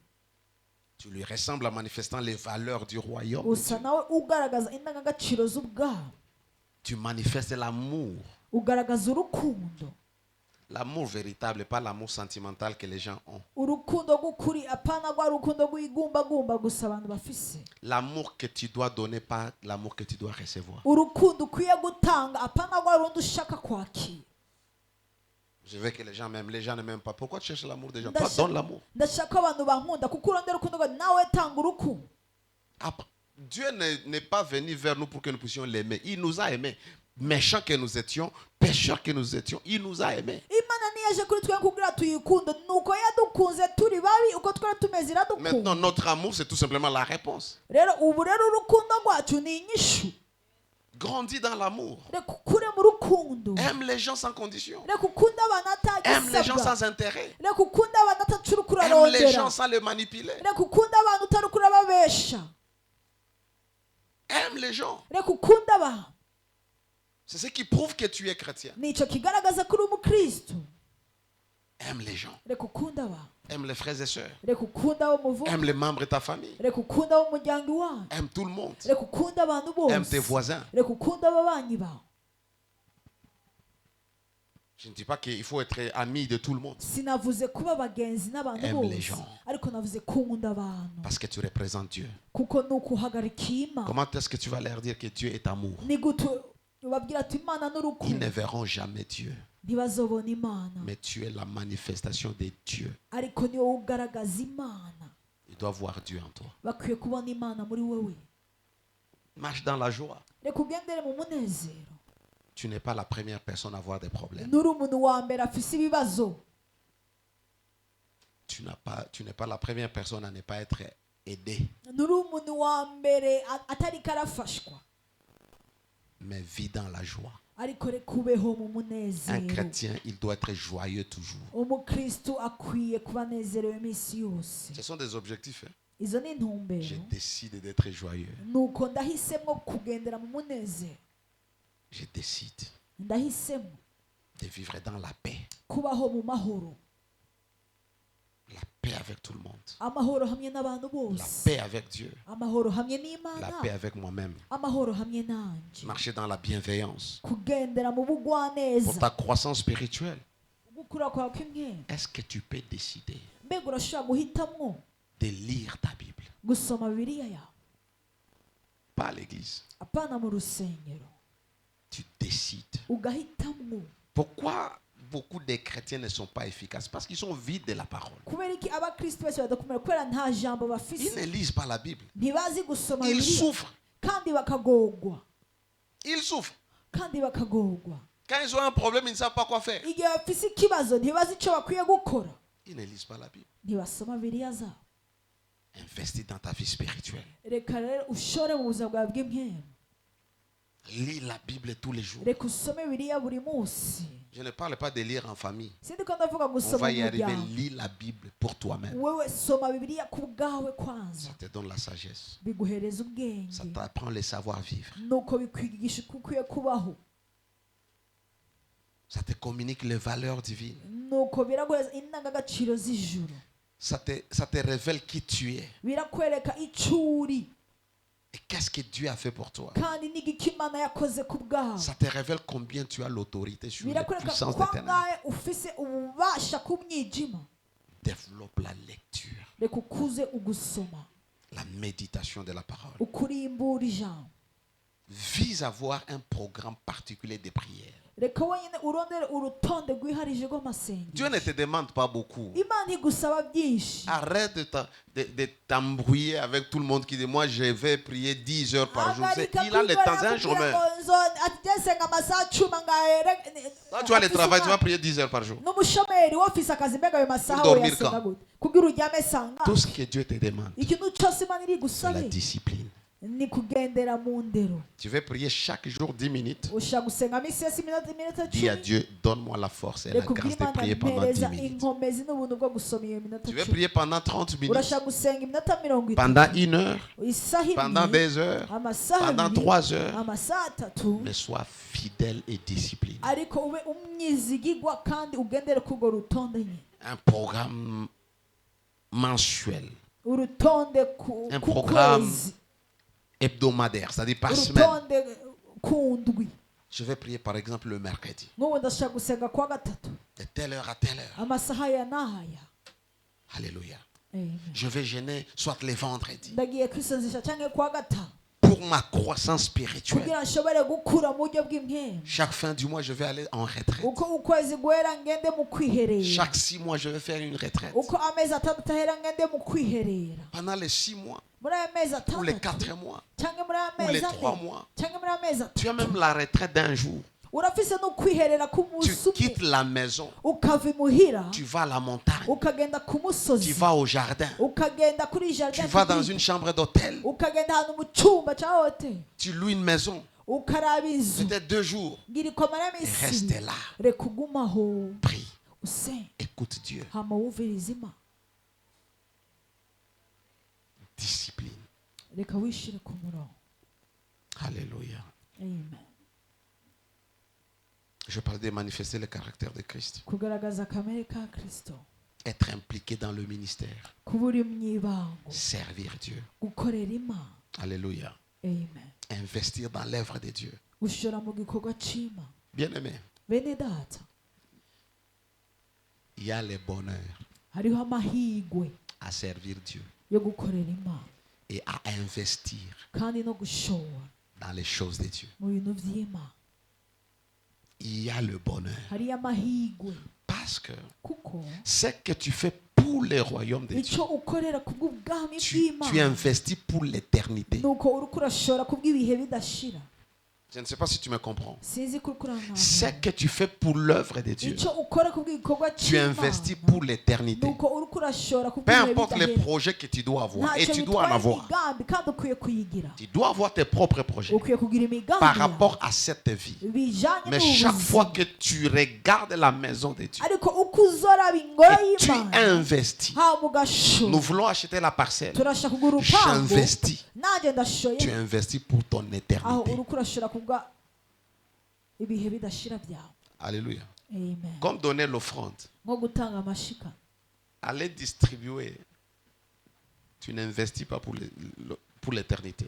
Tu lui ressembles en manifestant les valeurs du royaume de usa Dieu. nawe ugaragaza indangagaciro z'ubwami, Tu manifestes l'amour. ugaragaza urukundo, L'amour véritable, pas l'amour sentimental que les gens ont. urukundo rw'ukuri, apana rwa rukundo rw'igumbagumba gusa abantu bafise, L'amour que tu dois donner, pas l'amour que tu dois recevoir. urukundo ukwiye gutanga, apana rwa rundi ushaka kwakira. Je veux que les gens m'aiment. Les gens ne m'aiment pas. Pourquoi tu cherches l'amour des gens? Toi, donne l'amour. Ndashaka abantu bankunda kuko urondera urukundo rwawe, nawe tanga urukundo. Après, Dieu n'est pas venu vers nous pour que nous puissions l'aimer. Il nous a aimés. Méchants que nous étions, pécheurs que nous étions, il nous a aimés. Imana niyaje kuri twe kugira tuyikunde, nuko yadukunze turi babi uko twari tumeze Maintenant, iradukunda. notre amour, c'est tout simplement la réponse. Rero ubu rero urukundo rwacu ni inyishu. Grandis dans l'amour. Reka ukure mu rukundo, Aime les gens sans condition. reka ukunde abantu Aime les gens atagisabwa, sans intérêt. reka ukunde abantu atacura Aime les kurarondera, gens sans les manipuler. reka ukunde abantu utari kurababesha, Aime les gens. reka ukunde abantu. C'est ce qui prouve que tu es chrétien. Nico kigaragaza ko uri umukristo. Aime les gens. Reka ukunde abantu, Aime les frères et sœurs. reka ukunde abo muvuga, Aime les membres de ta famille. reka ukunde abo mu muryango iwanyu, Aime tout le monde. reka ukunde abantu Aime tes bose, voisins. reka ukunde ababanyi bawe. Je ne dis pas qu'il faut être ami de tout le monde. Sinavuze kuba abagenzi n'abantu Aime les bose, gens. ariko navuze kunda abantu Parce que tu représentes Dieu. kuko ni ukuhagarika Imana. Comment est-ce que tu vas leur dire que Dieu est amour? Ni gute ubabwira ati Imana Ils ne n'urukundo, verront jamais Dieu. ntibazobona Imana, Mais tu es la manifestation de Dieu. ariko ni wowe ugaragaza Imana. Ils doivent voir Dieu en toi. Bakwiye kubona Imana muri wowe. Marche dans la joie. Reka ugendere mu munezero. Tu n'es pas la première personne à avoir des problèmes. Nuri umuntu wa mbere afise ibibazo. Tu n'es pas la première personne à ne pas être aidé, nturi umuntu wa mbere atari karafashwa, mais vis dans la joie. ariko reka ubeho mu Un munezero. chrétien, il doit être joyeux toujours. Umukristo akwiye kuba anezerewe iminsi yose. Ce sont des objectifs. Hein? Izo ni intumbero. Je décide d'être joyeux. Nuko ndahisemo kugendera mu munezero. Je décide Ndahisemo de vivre dans la paix. kubaho mu mahoro. La paix avec tout le monde. Amahoro hamwe n'abantu La bose. paix avec Dieu. Amahoro hamwe La n'Imana. paix avec moi-même. Amahoro hamwe nanjye. Marcher dans la bienveillance. Kugendera mu Pour bugwaneza. ta croissance spirituelle, Gukura kwawe kw'imwe. est-ce que tu peux décider Mbega urashobora guhitamwo de lire ta Bible? gusoma Bibiliya yawe. Pas à l'église. Apana mu rusengero. Tu décides. Ugahitamwo. Pourquoi beaucoup de chrétiens ne sont pas efficaces? Parce qu'ils sont vides de la parole. Kubera iki abakristo bose badakomera kubera nta jambo Ils bafise. ne lisent pas la Bible. Ntibazi gusoma Ils Bibiliya. souffrent. Kandi bakagorwa. Ils souffrent. Kandi bakagorwa. Quand ils ont un problème, ils ne savent pas quoi faire. Igihe bafise ikibazo ntibazi icyo bakwiye gukora. Ils ne lisent pas la Bible. Ntibasoma Bibiliya zabo. Investis dans ta vie spirituelle. Reka rero ushore mu buzima bwawe bw'impwemu. Lis la Bible tous les jours. Reka usome Bibiliya buri munsi. Je ne parle pas de lire en famille. Sindi ko ndavuga On gusoma va mu y arriver. muryango. Lis la Bible pour toi-même. Wewe soma Bibiliya ku bwawe kwanza. Ça te donne la sagesse. Biguhereza ubwenge. Ça t'apprend le savoir-vivre. Nuko bikwigisha uko ukwiye kubaho. Ça te communique les valeurs divines. Nuko biraguhereza indangagaciro z'ijuru. Ça te révèle qui tu es. Birakwereka icyo uri. Et qu'est-ce que Dieu a fait pour toi. Kandi n'igiki Imana yakoze ku bwawe. Ça te révèle combien tu as l'autorité sur les Birakwereka puissances des ténèbres. kwangahe ufise ububasha ku mwijima. Développe la lecture, Reka ukuze ugusoma. la méditation de la parole. Ukurimbura ijambo. Vise à avoir un programme particulier de prière. Reka wenyine urondere urutonde rwiharije rw'amasengesho. Dieu ne te demande pas beaucoup. Imana igusaba byinshi. Arrête de t'embrouiller avec tout le monde qui dit moi je vais prier 10 heures par jour. Il a le temps, c'est un chômeur. Quand tu as le travail, tu vas prier 10 heures par jour. n'umushomeri wofise akazi mbega ayo masaha Pour we dormir yasenga quand? gute kugira uryame sanga Tout ce que Dieu te demande, ikintu cyose Imana iri c'est la gusabe discipline. ni kugendera mu ndero. Tu veux prier chaque jour 10 minutes. ushaka gusenga minsi yose iminota Dis à 10. Dieu, donne-moi la force et la reka ubwire grâce de Imana prier pendant 10 mpereza minutes. inkomezi n'ubuntu bwo gusoma iyo minota Tu veux 10. prier pendant 30 minutes, urashaka gusenga iminota 30, pendant 1 heure, isaha pendant imwe, 2 heures, amasaha pendant abiri, 3 heures. amasaha 3, Mais sois fidèle et discipliné. ariko ube umwizigigwa kandi ugendere kurwo rutonde nyine. Un programme mensuel, Urutonde Un ku programme kwezi. hebdomadaire, c'est-à-dire par semaine. Urutonde ku ndwi. Je vais prier par exemple le mercredi, Nk'ubu ndashaka gusenga kuwa gatatu de telle heure à telle heure. amasaha ya n'aya. Alléluia. Amen. Je vais jeûner soit les vendredis. Ndagiye kwisonzesha cyangwa kuwa gatanu Pour ma croissance spirituelle. kugira nshobore gukura mu buryo bw'impwemu. Chaque fin du mois, je vais aller en retraite. Uko ukwezi guhera ngende mu kwiherera. Chaque 6 mois, je vais faire une retraite. Uko amezi atandatu ahera ngende mu kwiherera. Pendant les 6 mois, Muri aya mezi ou les atandatu 4 mois, cyangwa muri aya ou les mezi 3 ane mois, cyangwa muri aya mezi tu as atatu même la retraite d'un jour. urafise no kwiherera ku Tu munsi umwe quittes la maison, ukava imuhira tu vas à la montagne, ukagenda ku tu musozi vas au jardin, ukagenda kuri tu jardin vas dans une chambre d'hôtel, ukagenda ahantu mu cyumba cya hoteli tu loues une maison, ukaraba inzu peut-être 2 jours, ngira ikomara et iminsi reste là, reka ugumaho prie, usenge écoute Dieu, hama wumvirize Imana discipline. reka wishire ku murongo. Alléluia. Amen. Je parle de manifester le caractère de Christ, Kugaragaza kamere ka Kristo, être impliqué dans le ministère, kuba uri mu ibango, servir Dieu. gukorera Imana. Alléluia. Amen. Investir dans l'œuvre de Dieu. Gushora mu gikorwa c'Imana. Bien-aimé, Bene data, il y a le bonheur hariho amahigwe à servir Dieu yo gukorera Imana et à investir kandi no gushora dans les choses de Dieu. mu bintu vy'Imana. Il y a le bonheur Hariyo amahigwe parce que kuko ce que tu fais pour le royaume de Dieu, ico ukorera kubw'ubwami tu bw'Imana investis pour l'éternité. nuko uriko urashora kubw'ibihe bidashira. Je ne sais pas si tu me comprends. sinzi ko ukuri ahantu Ce que tu fais pour l'œuvre de Dieu, icyo ukora ku bw'igikorwa tu investis cy'Imana pour l'éternité. nuko uri kurashora ku Peu bw'ibihe importe les bidahera projets que tu dois avoir, et ntacyo tu dois en bitwaye avoir. imigambi kandi ukwiye kuyigira Tu dois avoir tes propres projets ukwiye kugira imigambi par yawe rapport à cette vie. bijanye Mais chaque fois n'ubuzima que tu regardes la maison de Dieu ariko uko uzoraba ingoro et tu y'Imana investis, haba ugashora nous voulons acheter la parcelle. turashaka kugura urupangu J'investis. nanjye ndashoye Tu investis pour ton aho éternité. uri kurashora kubwa ibihe bidashira byawe Alléluia. amen Comme donner l'offrande, nko gutanga amashika aller distribuer, tu n'investis pas pour l'éternité.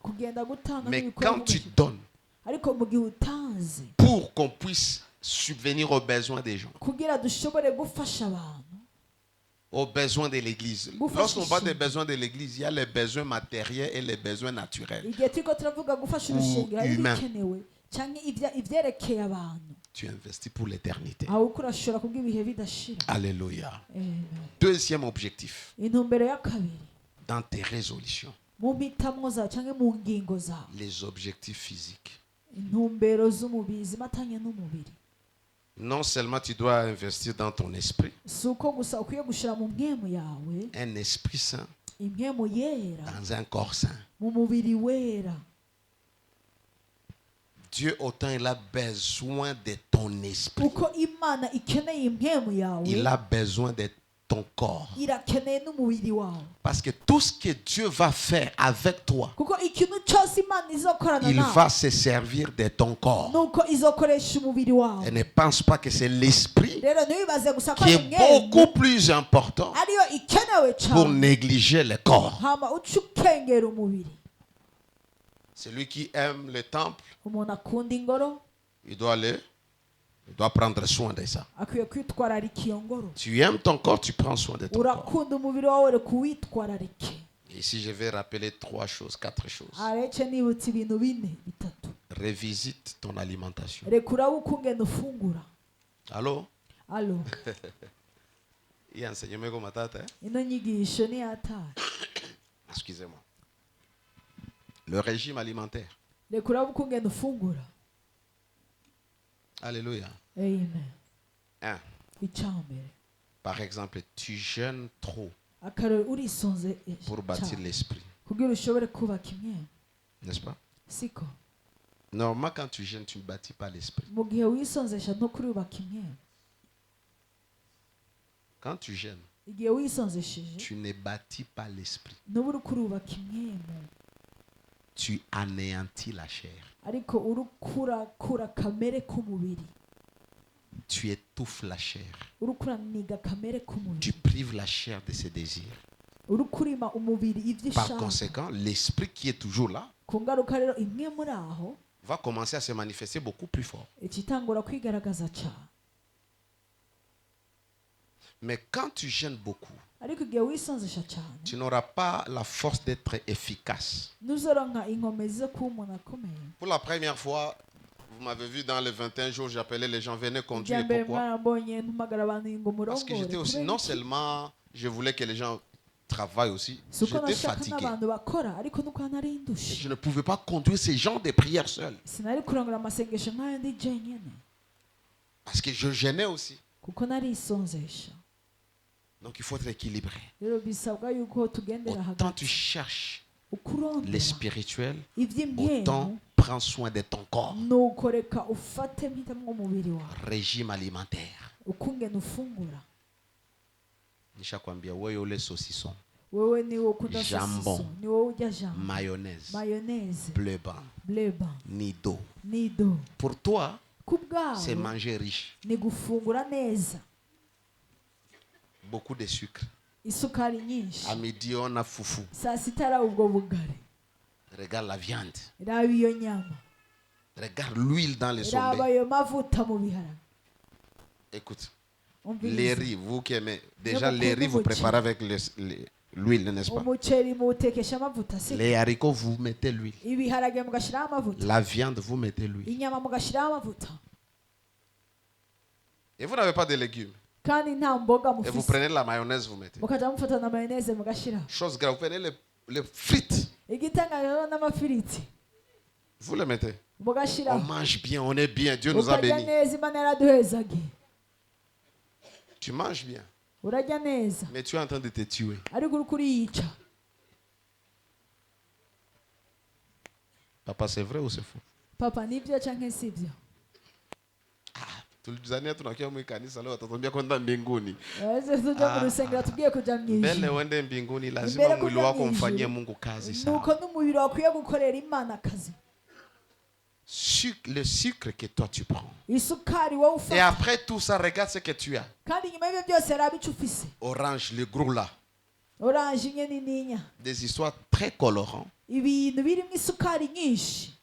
kugenda gutanga Mais n'ibikorwa quand tu by'umugisha. donnes ariko mu gihe utanze pour qu'on puisse subvenir aux besoins des gens, kugira dushobore gufasha abantu aux besoins de l'église. Gufasha Lorsqu'on parle des ici. besoins de l'église, il y a les besoins matériels et les besoins naturels. igihe turiko turavuga gufasha urusengero hari humain. ibikenewe cyangwa ivyerekeye abantu Tu investis pour l'éternité. aho uko urashora kubw'ibihe bidashira Alléluia. Amen. Deuxième objectif, intumbero ya kabiri dans tes résolutions, mu mpitamo zawe cyangwa mu ngingo zawe les objectifs physiques. intumbero z'umubiri zimatanye n'umubiri Non seulement tu dois investir dans ton esprit, si uko gusa ukwiye gushira mu mpwemu yawe un esprit saint impwemu yera dans un corps saint. mu mubiri wera Dieu, autant il a besoin de ton esprit, uko imana ikeneye impwemu yawe il a besoin de ton corps. irakeneye n'umubiri wawe Parce que tout ce que Dieu va faire avec toi, kuko ikintu cyose imana izokorana il nawe va se servir de ton corps. nuko izokoresha umubiri wawe Et ne pense pas que c'est l'esprit rero ntiwibaze gusa ko qui ari est umwemu beaucoup plus important ariyo ikenewe pour cyane négliger le corps. hama uca ukengera umubiri Celui qui aime le temple, umuntu akunda ingoro il doit prendre soin de ça. akwiye kwitwararika iyo ngoro Tu aimes ton corps, tu prends soin de ton corps. urakunda umubiri wawe reka uwitwararike Ici, je vais rappeler 4 choses. arece nibutse ibintu bine bitatu Revisite ton alimentation. reka urabe uko ungenda ufungura Allô? alo Il y a un enseignement comme ça, hein? ino nyigisho ni yataye Excusez-moi. Le régime alimentaire. reka urabe uko ungenda ufungura Alléluia. amen 1. icyambere Par exemple, tu jeûnes trop akarori urisonze pour bâtir cyane l'esprit. kugira ushobore kubaka imyenda N'est-ce pas? siko Normalement, quand tu jeûnes, tu ne bâtis pas l'esprit. mu gihe wisonzesha no kurubaka imyenda Quand tu jeûnes, igihe wisonzesheje tu ne bâtis pas l'esprit. nuba uri kurubaka imyenda Tu anéantis la chair. ariko uri kurakura kamere k'umubiri Tu étouffes la chair. uri kuraniga kamere Tu k'umubiri prives la chair de ses désirs. uri kurima umubiri ibyo Par ishaka conséquent, l'esprit qui est toujours là ku ngaruka rero imwe muri aho va commencer à se manifester beaucoup plus fort. ikitangura kwigaragaza cyane Mais quand tu jeûnes beaucoup, ariko igihe wisonzesha cyane tu n'auras pas la force d'être efficace. ntuzoronka inkomezi zo kuba umuntu akomeye Pour la première fois, vous m'avez vu dans les 21 jours, j'appelais les gens, venez ibya conduire. mbere Pourquoi? mwarambonye ntumagara abantu ngo Parce que j'étais murongore aussi, kubera non iki? seulement je voulais que les gens travaillent aussi, si uko j'étais nashaka fatigué. n'abantu bakora ariko nuko nari Et indushe je ne pouvais pas conduire ces gens de prière seuls. sinari kurongora amasengesho nk'ayo ndi jenyine Parce que je gênais aussi. kuko nari isonzesha Donc il faut être équilibré. rero bisabwa yuko tugendera Autant hagati tu cherches uko urondera les spirituels, iby'imyemu autant prends soin de ton corps. nuko reka ufate mpitamo umubiri wawe Régime alimentaire. uko ungena ufungura Nishakwambia wewe ule saucisson, wewe niwe ukunda Jambon. sosiso ni wowe urya jambo mayonnaise, mayonnaise bleu blanc, bleba nido. nido Pour toi, ku c'est bwawe manger riche. ni gufungura neza Beaucoup de sucre. isukari nyinshi À midi, on a foufou. saa sita ari ubwo bugari Regarde la viande. raba iyo nyama Regarde l'huile dans les raba sommets. ayo mavuta mu biharage Écoute, umviriza les riz, vous qui aimez. Déjà, beaucoup les de riz, vous moitié. préparez avec l'huile, n'est-ce pas? umuceri muwutekesha amavuta si Les haricots, vous mettez l'huile. ibiharage mugashyiraho amavuta La viande, vous mettez l'huile. inyama mugashyiraho amavuta Et vous n'avez pas de légumes. kandi nta mboga Et vous mufise prenez la mayonnaise, vous mettez. mukajya mufata na mayoneze mugashyiraho Chose grave, vous prenez les frites. igitangaje rero n'amafiriti Vous les mettez. On mange bien, on est bien. Dieu nous a bénis. Tu manges bien. Mais tu es en train de te tuer. Papa, c'est vrai ou c'est faux? Papa, nibyo canke sibyo? Tulizania tunakia mwe kanisa leo tutambia kwenda mbinguni. Tuja mu rusengero tugiye kuja mu ijuru. Mbele uende mbinguni lazima mwili wako umfanyie Mungu kazi sana. Nuko n'umubiri wakwiye gukorera Imana kazi. Le sucre que toi tu prends. Isukari wowe ufata. Et après tout ça, regarde ce que tu as. Kandi nyuma y'ibyo byose raba icyo ufise. Orange, le gros là. Orange nyene ninya. Des histoires très colorantes. Ibintu birimo isukari nyinshi.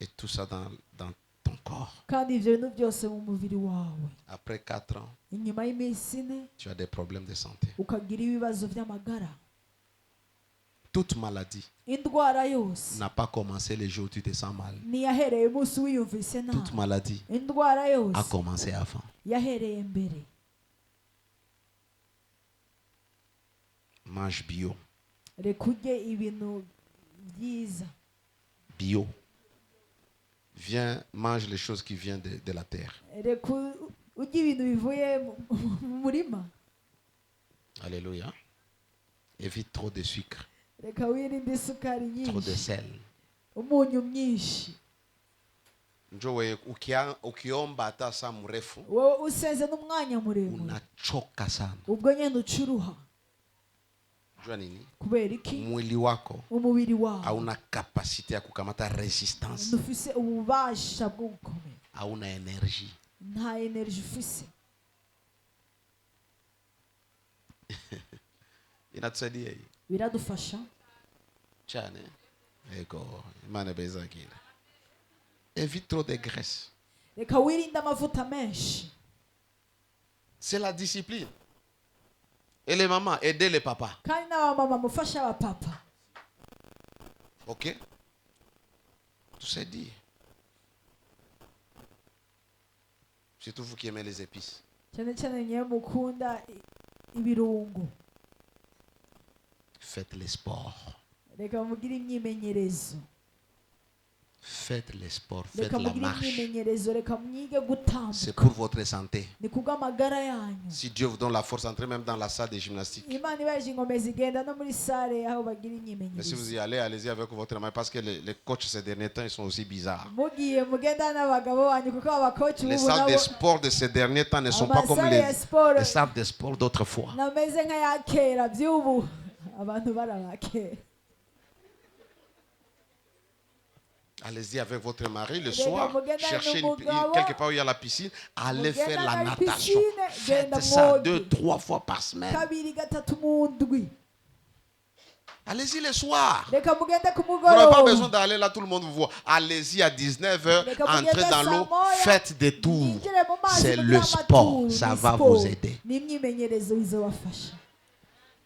Et tout ça dans ton corps. Kandi ivyo bintu byose mu mubiri wawe. Après 4 ans, inyuma y'imisi ine tu as des problèmes de santé. ukagira ibibazo by'amagara. Toute maladie indwara yose n'a pas commencé le jour où tu te sens mal. Niyahereye umunsi wiyumvise nabi. Toute maladie indwara yose a commencé avant. yahereye mbere. Mange bio. Reka urye ibintu byiza. Bio. Viens, mange les choses qui viennent de la terre. Reka urye ibintu bivuye mu murima. Alléluia. Évite trop de sucre. Reka wirinde isukari Trop de nyinshi. sel. Umunyu mwinshi. Njoo ukiomba hata saa mrefu Wowe usenze n'umwanya muremure. unachoka sana. Ubwo nyene ucuruha. Jua nini? Kubera iki? Mwili wako Umubiri wawe hauna kapasite ya kukamata resistance. ntufise ububasha bwo gukomera. Hauna energie. Nta energy ufise. Inatusaidia hii Biradufasha cyane. Ego Imana beza kile. Évite trop de graisse. reka wirinde amavuta menshi. C'est la discipline. Et les mamans, aidez les papas. Kandi n'abamama mufasha abapapa. Ok? Tout c'est dit. Surtout vous qui aimez les épices. Cyane cyane nyewe mukunda ibirungo. Faites les sports. Reka mugire imyimenyerezo. Faites les sports. Faites Reka la mugire marche. imyimenyerezo. Reka mwige C'est gutambuka. pour votre santé. Ni kubw'amagara yanyu. Si Dieu vous donne la force, entrez même dans la salle de gymnastique. Imana ibaje ingome zigenda no muri sale aho bagira Mais si vous imyimenyerezo. y allez, allez-y avec votre main parce que les coachs ces derniers temps, ils sont aussi bizarres. Mugiye mugenda n'abagabo banyu kuko abakoci Les ubu salles de nabo sport de ces derniers temps ne sont pas comme amasale ya sport les salles de sport d'autrefois. nameze nk'aya kera by'ubu abantu barabakera. Allez-y avec votre mari le Reka soir, mugenda cherchez n'umugabo, quelque part où il y a la piscine, allez mugenda faire la na natation. piscine, Faites genda ça mwoge. 2-3 fois par semaine. kabiri gatatu mu ndwi. Allez-y le soir. Reka mugende ku Vous n'avez pas besoin mugoroba. d'aller là, tout le monde vous voit. Allez-y à 19h, Reka entrez mugende dans l'eau, saa moya, faites des tours. mwinjire mu mazi C'est mugire le amaturu, sport, ni ça va sport. vous aider. N'imyimenyerezo izobafasha.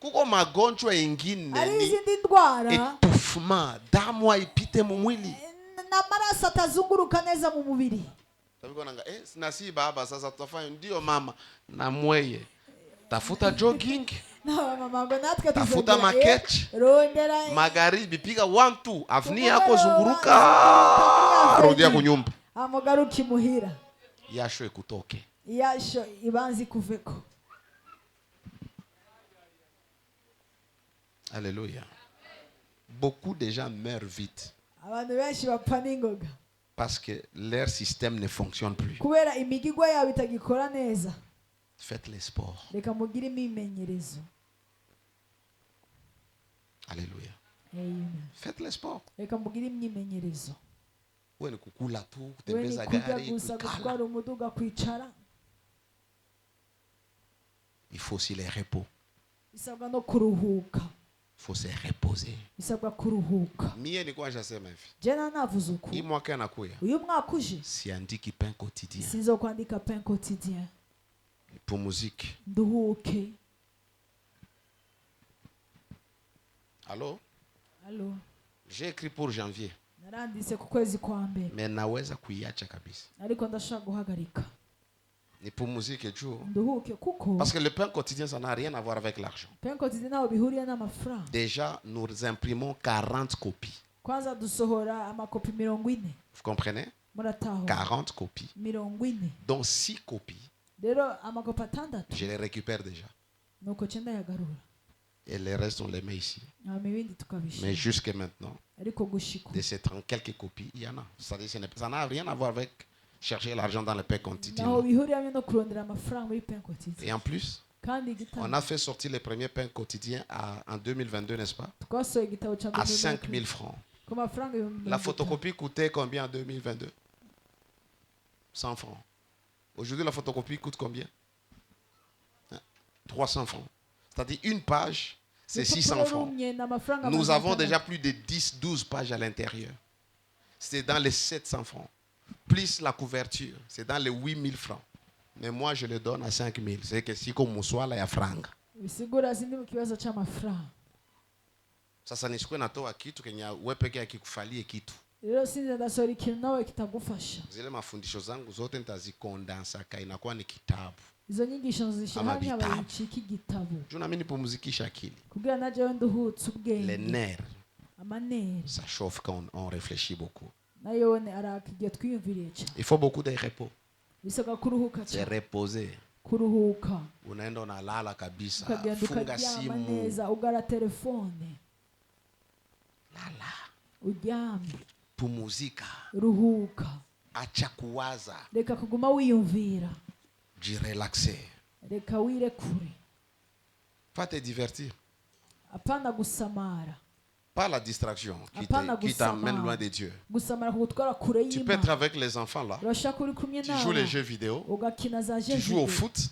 Kuko magonjwa ingine Ari ni izindi ndwara étouffement, damu haipite mu mwili. n'amaraso atazunguruka neza mu mubiri. Tabikonanga nasi baba sasa tutafanya ndio mama na mweye. Tafuta jogging, Mama ngo natwe tafuta tuzongera, makechi, rondera magharibi piga 1-2, avni yako Umugoroba, zunguruka, rudia kunyumba. amugaruka imuhira. Yasho ikutoke. Yasho ibanzi kuveko. Alléluia. Beaucoup de gens meurent vite Abantu benshi bapfa n'ingoga parce que leur système ne fonctionne plus. kubera imigigwa yabo itagikora neza. Faites les sports. Reka mugire imimenyerezo. Alléluia. Amen. Faites les sports. Reka mugire imyimenyerezo. Wewe ni kukula tu, We ni kutembeza kurya gari, gusa, kukala. gutwara umuduga, kwicara. Il faut aussi les repos. Bisabwa no kuruhuka. Il faut se reposer. Bisabwa kuruhuka. Mie nilikuwa nishasema hivi. Jena navuze uku. Hii mwaka inakuya. Uyu mwaka uje Siandiki pain quotidien. sinzokwandika pain quotidien. Nipumuzike. Nduhuke. Allô? Allo. J'ai écrit pour janvier. Naranditse ku kwezi kwa mbere. Mais naweza kuiacha kabisa. Ariko ndashaka guhagarika. Nipumuzike juu. Nduhuke kuko Parce que le pain quotidien, ça n'a rien à voir avec l'argent. pain quotidien ntaho bihuriye n'amafaranga. Déjà, nous imprimons 40 copies. kwanza dusohora amakopi 40. Vous comprenez? 40 copies. Donc 6 copies. Je les récupère déjà. Et les restes, on les met ici. Mais jusqu'à maintenant, de ces 30 quelques copies, il y en a. C'est-à-dire, ça n'a rien à voir avec chercher l'argent dans le pain quotidien. Et en plus, on a fait sortir les premiers pains quotidiens en 2022, n'est-ce pas? À 5 000 francs. La photocopie coûtait combien en 2022? 100 francs. Aujourd'hui, la photocopie coûte combien? 300 francs. C'est-à-dire une page, c'est 600 francs. Nous avons déjà plus de 10-12 pages à l'intérieur. C'est dans les 700 francs. Plus la couverture, c'est dans les 8000 francs. Mais moi, je le donne à 5000. C'est que si comme soit là, il y a francs. Sasa nishukue natoa kitu kenya wewe peke yake kikufalie kitu. Zile mafundisho zangu zote nitazikondensa inakuwa ni kitabu. Izo nyigisho zishahani abayichiki gitabu. Juna mimi nipumzikisha akili. Kugira naje nduhutse ubwenge. Les nerfs. Amanere. Ça chauffe quand on réfléchit beaucoup. Nayone arakigiye twiyumviriye cyane. Il faut beaucoup de repos. Bisaka kuruhuka cyane. Se reposer. Kuruhuka. Unaenda unalala kabisa. Funga simu. Neza ugara telefone. Lala. Uryame. Pumuzika. Ruhuka. Acha kuwaza. Reka kuguma wiyumvira. Relaxer. Reka wirekure. Pas te divertir. Apana gusamara. Pas la distraction qui t'amène loin de Dieu. Tu peux être avec les enfants là. Tu joues les jeux vidéo. Tu joues au foot.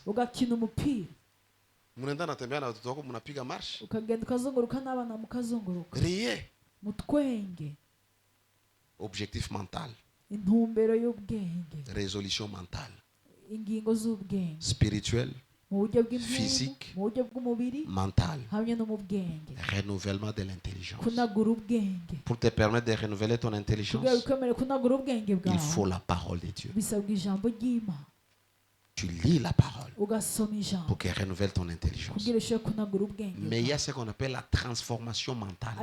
Munaenda natembea na watoto wako mnapiga marche. Riez. Objectif mental. Résolution mentale. Spirituelle. Physique, mental, renouvellement de l'intelligence. Pour te permettre de renouveler ton intelligence, il faut la parole de Dieu. Tu lis la parole pour qu'elle renouvelle ton intelligence. Mais il y a ce qu'on appelle la transformation mentale.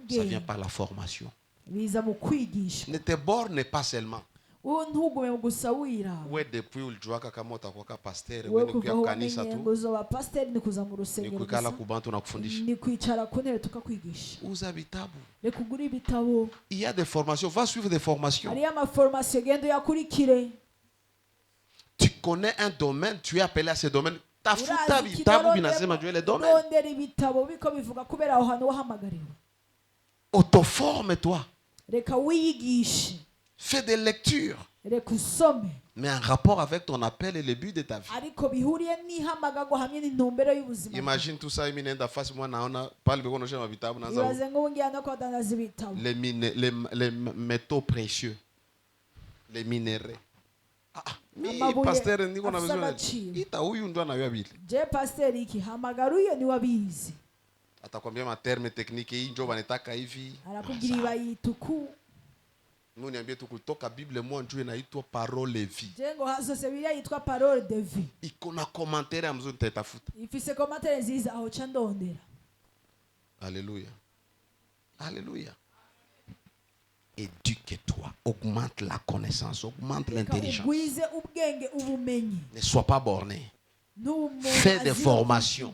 Ça vient par la formation. Ne te borne pas seulement. Ouais, depuis ulijuaka kama utakuwa pasteur wewe ni kwa kanisa tu. Ni kukala kubantu na kufundisha. Ni kuichara kunere tukakwigisha. Uza vitabu. Lekugura ibitabo. Il y a des formations, va suivre des formations. Ari ama formation gendo yakurikire. Tu connais un domaine, tu es appelé à ce domaine. Tafuta vitabu binasema juu ile domaine. Ndondera ibitabo biko bivuga kubera aho hano wahamagariwe. Auto-forme-toi. Reka wiyigishe. Fais des lectures. Mais en rapport avec ton appel et le but de ta vie. Imagine tout ça, les métaux précieux, les minéraux. Pasteur, ni kona besoin. Ita huyu ndo anayua vile. Je pasteur iki hamagaruye ni wabizi. Atakwambia ma terme technique hii ndio wanataka hivi. Arakugiriba yituku. Nous niambie tu kutoka Bible moi njoo inaitwa parole de vie. Jengo haso se Biblia inaitwa parole de vie. Iko na commentaire ambazo nitatafuta. Ifise commentaire ziza aho chandondera. Alléluia. Alléluia. Éduque-toi, augmente la connaissance, augmente l'intelligence. Ne sois pas borné. Fais des formations.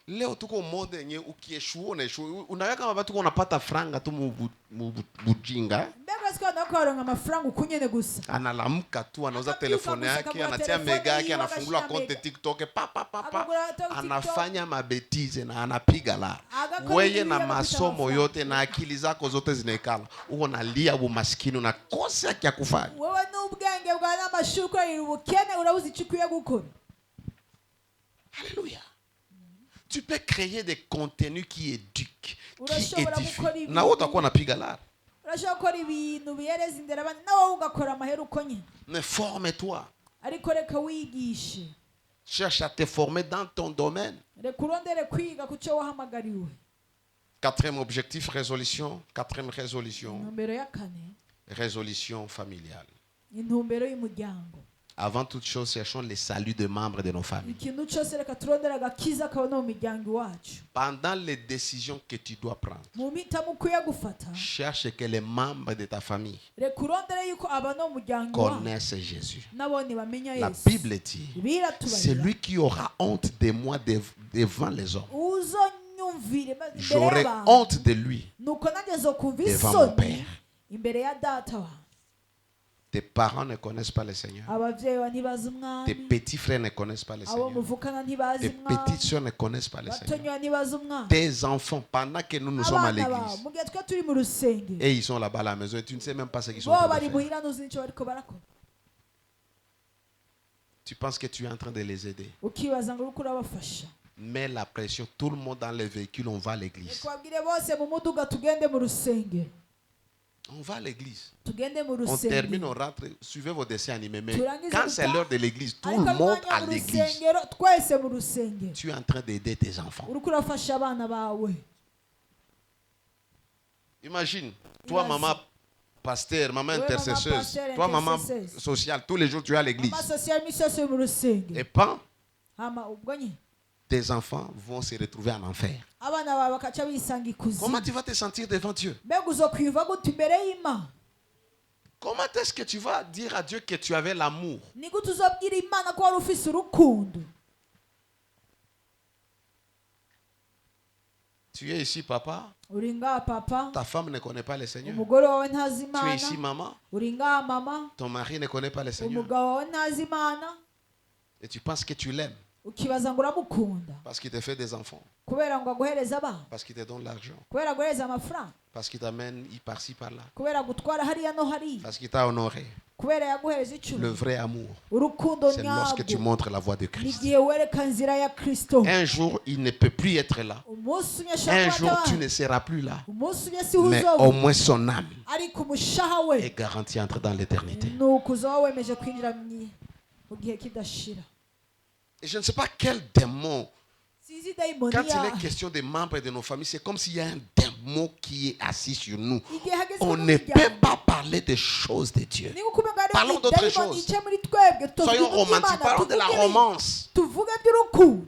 Leo tuko monde yenye ukieshua na eshua unaweka kama watu wanapata franga tu mujinga. Analamka tu anauza telefone yake anatia mega yake anafungula konte TikTok anafanya mabetize na anapiga la. Wewe na masomo yote na akili zako zote zinaikala. Uko nalia umaskini na kosa ya kufanya. Wewe n'ubwenge bwa n'amashuko y'ubukene urabuzicukuye gukora. Alléluia. Tu peux créer des contenus qui éduquent, qui édifient. Na utakuwa napiga la. Mais forme-toi. Cherche à te former dans ton domaine. Quatrième objectif, résolution. Quatrième résolution. Résolution familiale. Avant toute chose, cherchons les saluts des membres de nos familles. ikintu cyose reka turondere agakiza kabone mu miryango iwacu. Pendant les décisions que tu dois prendre, Mu mpitamo ukwiye gufata cherche que les membres de ta famille reka urondere yuko abantu bo mu muryango wawe connaissent Jésus. nabone bamenya La Yesu. Bible dit, Biratubarira celui qui aura honte de moi devant les hommes, uzonyumvire imbere j'aurai y'abantu honte de lui nuko nanjye nzokumva devant mon isoni Père. imbere ya data wa. Tes parents ne connaissent pas le Seigneur. ababyeyi ba ntibazi Tes umwami, petits frères ne connaissent pas le abo Seigneur. muvukana ntibazi Tes umwami, petites soeurs ne connaissent pas le Seigneur. batonywa ntibazi umwami. Tes enfants, pendant que nous sommes à abana bawe l'église, mu gihe twe turi mu rusengero et ils sont là-bas à la maison, et tu ne sais même pas ce qu'ils sont bo en train bari de faire. muhira ntuzi nicyo bariko barakora, Tu penses que tu es en train de les aider. ukibaza ngo uriko urabafasha. Mets la pression, tout le monde dans les véhicules, on va à l'église. reka babwire bose mu muduga tugende mu rusengero, On va à l'église. tugende mu On termine, on rusengero. rentre, suivez vos dessins animés. Mais Turangiza quand c'est gutaha, l'heure de l'église, tout ariko le monde umwanya à mu l'église. rusengero twese mu rusengero Tu es en train d'aider tes enfants. uriko urafasha abana bawe. Imagine, toi, Imagine. maman pasteur, maman Oui, maman intercesseuse, pasteur, toi, maman intercesseuse. sociale, tous les jours tu es à l'église. mama sosial misi yose uri mu rusengero, Et pas, hama ubwo nyine tes enfants vont se retrouver en enfer. abana bawe bakaca bisanga Comment ikuzimu. tu vas te sentir devant Dieu? mbega uzokwiyumva gute imbere y'Imana? Comment est-ce que tu vas dire à Dieu que tu avais l'amour? ni gute uzobwira Imana ko wari ufise urukundo? Tu es ici, papa. uri ngaha papa, Ta femme ne connaît pas le Seigneur. umugore wawe ntazi Tu es ici, Imana. maman. uri ngaha mama, Ton mari ne connaît pas le Seigneur. umugabo wawe ntazi Imana, Et tu penses que tu l'aimes ukibaza ngo uramukunda parce qu'il te fait des enfants, kubera ngo aguhereze abana, parce qu'il te donne l'argent, kubera aguhereze amafaranga, parce qu'il t'amène par-ci, par-là, kubera gutwara hariya no hariya, parce qu'il t'a honoré. kubera yaguhereze Le icumi. vrai amour, urukundo c'est lorsque tu nyarwo montres la voie de ni Christ. igihe wereka inzira ya Kristo. Un jour, il ne peut plus être là. umunsi umwe Un ashobora jour, kuba tu atabaye. ne seras plus là. umunsi umwe si Mais uzoba, au moins son âme ariko umushaha we est garantie à entrer dans l'éternité. ni ukuzoba wemeje kwinjira mu gihe kidashira. Et je ne sais pas quel démon. Sinzi dayimoni Quand il yahe. est question des membres de nos familles, c'est comme s'il y a un démon qui est assis sur nous. Igihe hageze On mu ne muryango, peut pas parler des choses de Dieu. ni uko umenga Parlons hariho d'autre idayimoni chose. yicaye muri twebwe, tuvuge Soyons iby'Imana, romantiques, parlons de la tuvuge romance. tuvuge by'urukundo,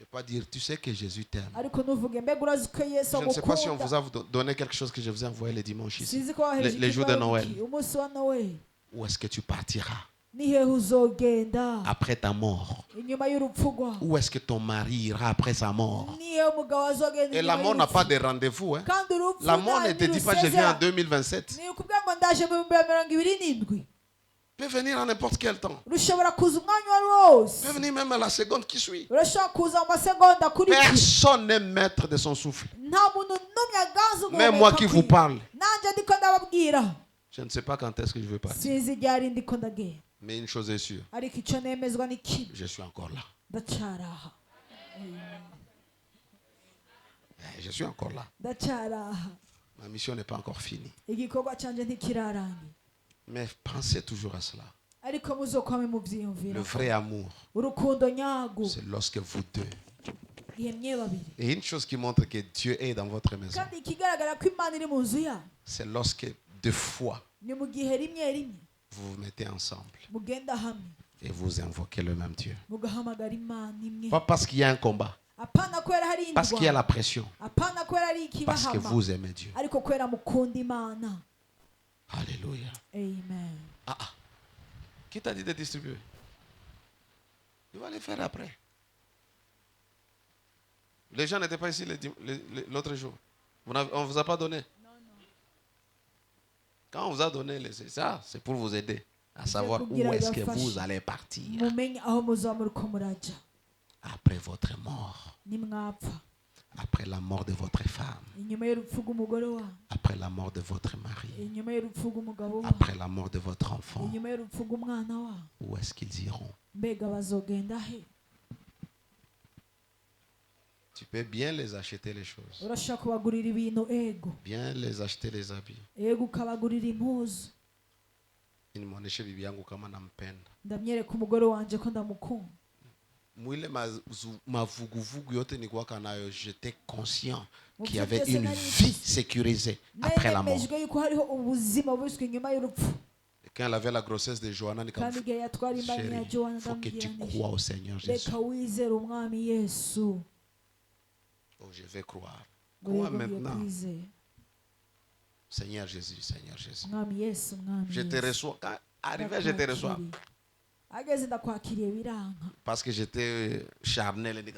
Et pas dire, tu sais que Jésus t'aime. ariko ntuvuge mbega urazi ko Yesu Je ne sais pas si on vous agukunda. a donné quelque chose que je vous ai envoyé le dimanche ici. Sinzi ko wahereje Les jours de ikibazo Noël. iki, umunsi wa Noel. Où est-ce que tu partiras ni hehe uzogenda après ta mort? inyuma y'urupfu rwawe? Où est-ce que ton mari ira après sa mort? ni hehe umugabo azogenda Et la inyuma mort n'a pas y'urupfu? de rendez-vous. Hein? kandi urupfu La mort ne te dit pas je viens en ntirusezera. 2027. ni ukubwira ngo ndaje mu 2027. Peut venir à n'importe quel temps. rushobora kuza umwanya uwo ari wo wose. Peut venir même à la seconde qui suit. urashobora kuza mu masegonda akurikira. Personne n'est maître de son souffle. nta muntu n'umwe aganza Même moi qui vous parle. nanjye ndiko ndababwira, Je ne sais pas quand est-ce que je vais partir. sinzi iryari ndiko ndagenda, Mais une chose est sûre. ariko icyo nemezwa ni kimwe, Je suis encore là. ndacyaraha, Je suis encore là. ndacyaraha, Ma mission n'est pas encore finie. igikorwa cyanjye ntikirarangira. Mais pensez toujours à cela. ariko muzokwame Le mubyiyumvira, vrai amour, urukundo nyarwo c'est lorsque vous deux. ihemye babiri. Et une chose qui montre que Dieu est dans votre maison, kandi ikigaragara ko Imana iri mu nzu yayo, c'est lorsque deux fois ni mu gihe rimwe rimwe vous vous mettez ensemble mugenda hamwe et vous invoquez le même Dieu. mugahamagara Imana imwe, Pas parce qu'il y a un combat, apana kubera hari parce qu'il y a la indwara, pression, apana kubera hari parce que ikibahama, vous aimez Dieu. ariko kubera mukunda Imana. Alléluia. Amen. Ah, ah. Qui t'a dit de distribuer? Il va le faire après. Les gens n'étaient pas ici l'autre jour. On ne vous a pas donné? Quand on vous a donné, c'est ça, c'est pour vous aider à savoir où est-ce que vous allez partir mumenye aho muzaba muriko muraja après votre mort, nimwapfa, après la mort de votre femme, inyuma y'urupfu rw'umugore wawe, après la mort de votre mari, inyuma y'urupfu rw'umugabo wawe, après la mort de votre enfant. inyuma y'urupfu rw'umwana wawe. Où est-ce qu'ils iront? mbega bazogenda he? Tu peux bien les acheter les choses, urashaka kubagurira ibintu, ego bien les acheter les habits. ego ukabagurira impuzu. Nimuoneshe bibi yangu kama nampenda. ndamwereka umugore wanje ko ndamukunda. Mwile mavuguvugu yote nilikuwa nayo, j'étais conscient qu'il y avait une vie sécurisée après la mort. naremejwe yuko hariho ubuzima bubiswe inyuma y'urupfu. Quand elle avait la grossesse de Johanna, il kandi igihe yatwara imbanyi ya Johanna faut que tu ndamubwira crois au Seigneur Jésus. reka wizere umwami Yesu. Oh, je vais croire. ngo Crois yego ngiye maintenant. kwizera Seigneur Jésus, Seigneur Jésus. umwami Yesu, umwami Je te Yesu. reçois. Quand arrivé, je te reçois. Ndakwakiriye. ageze ndakwakiriye biranka Parce que j'étais charnel et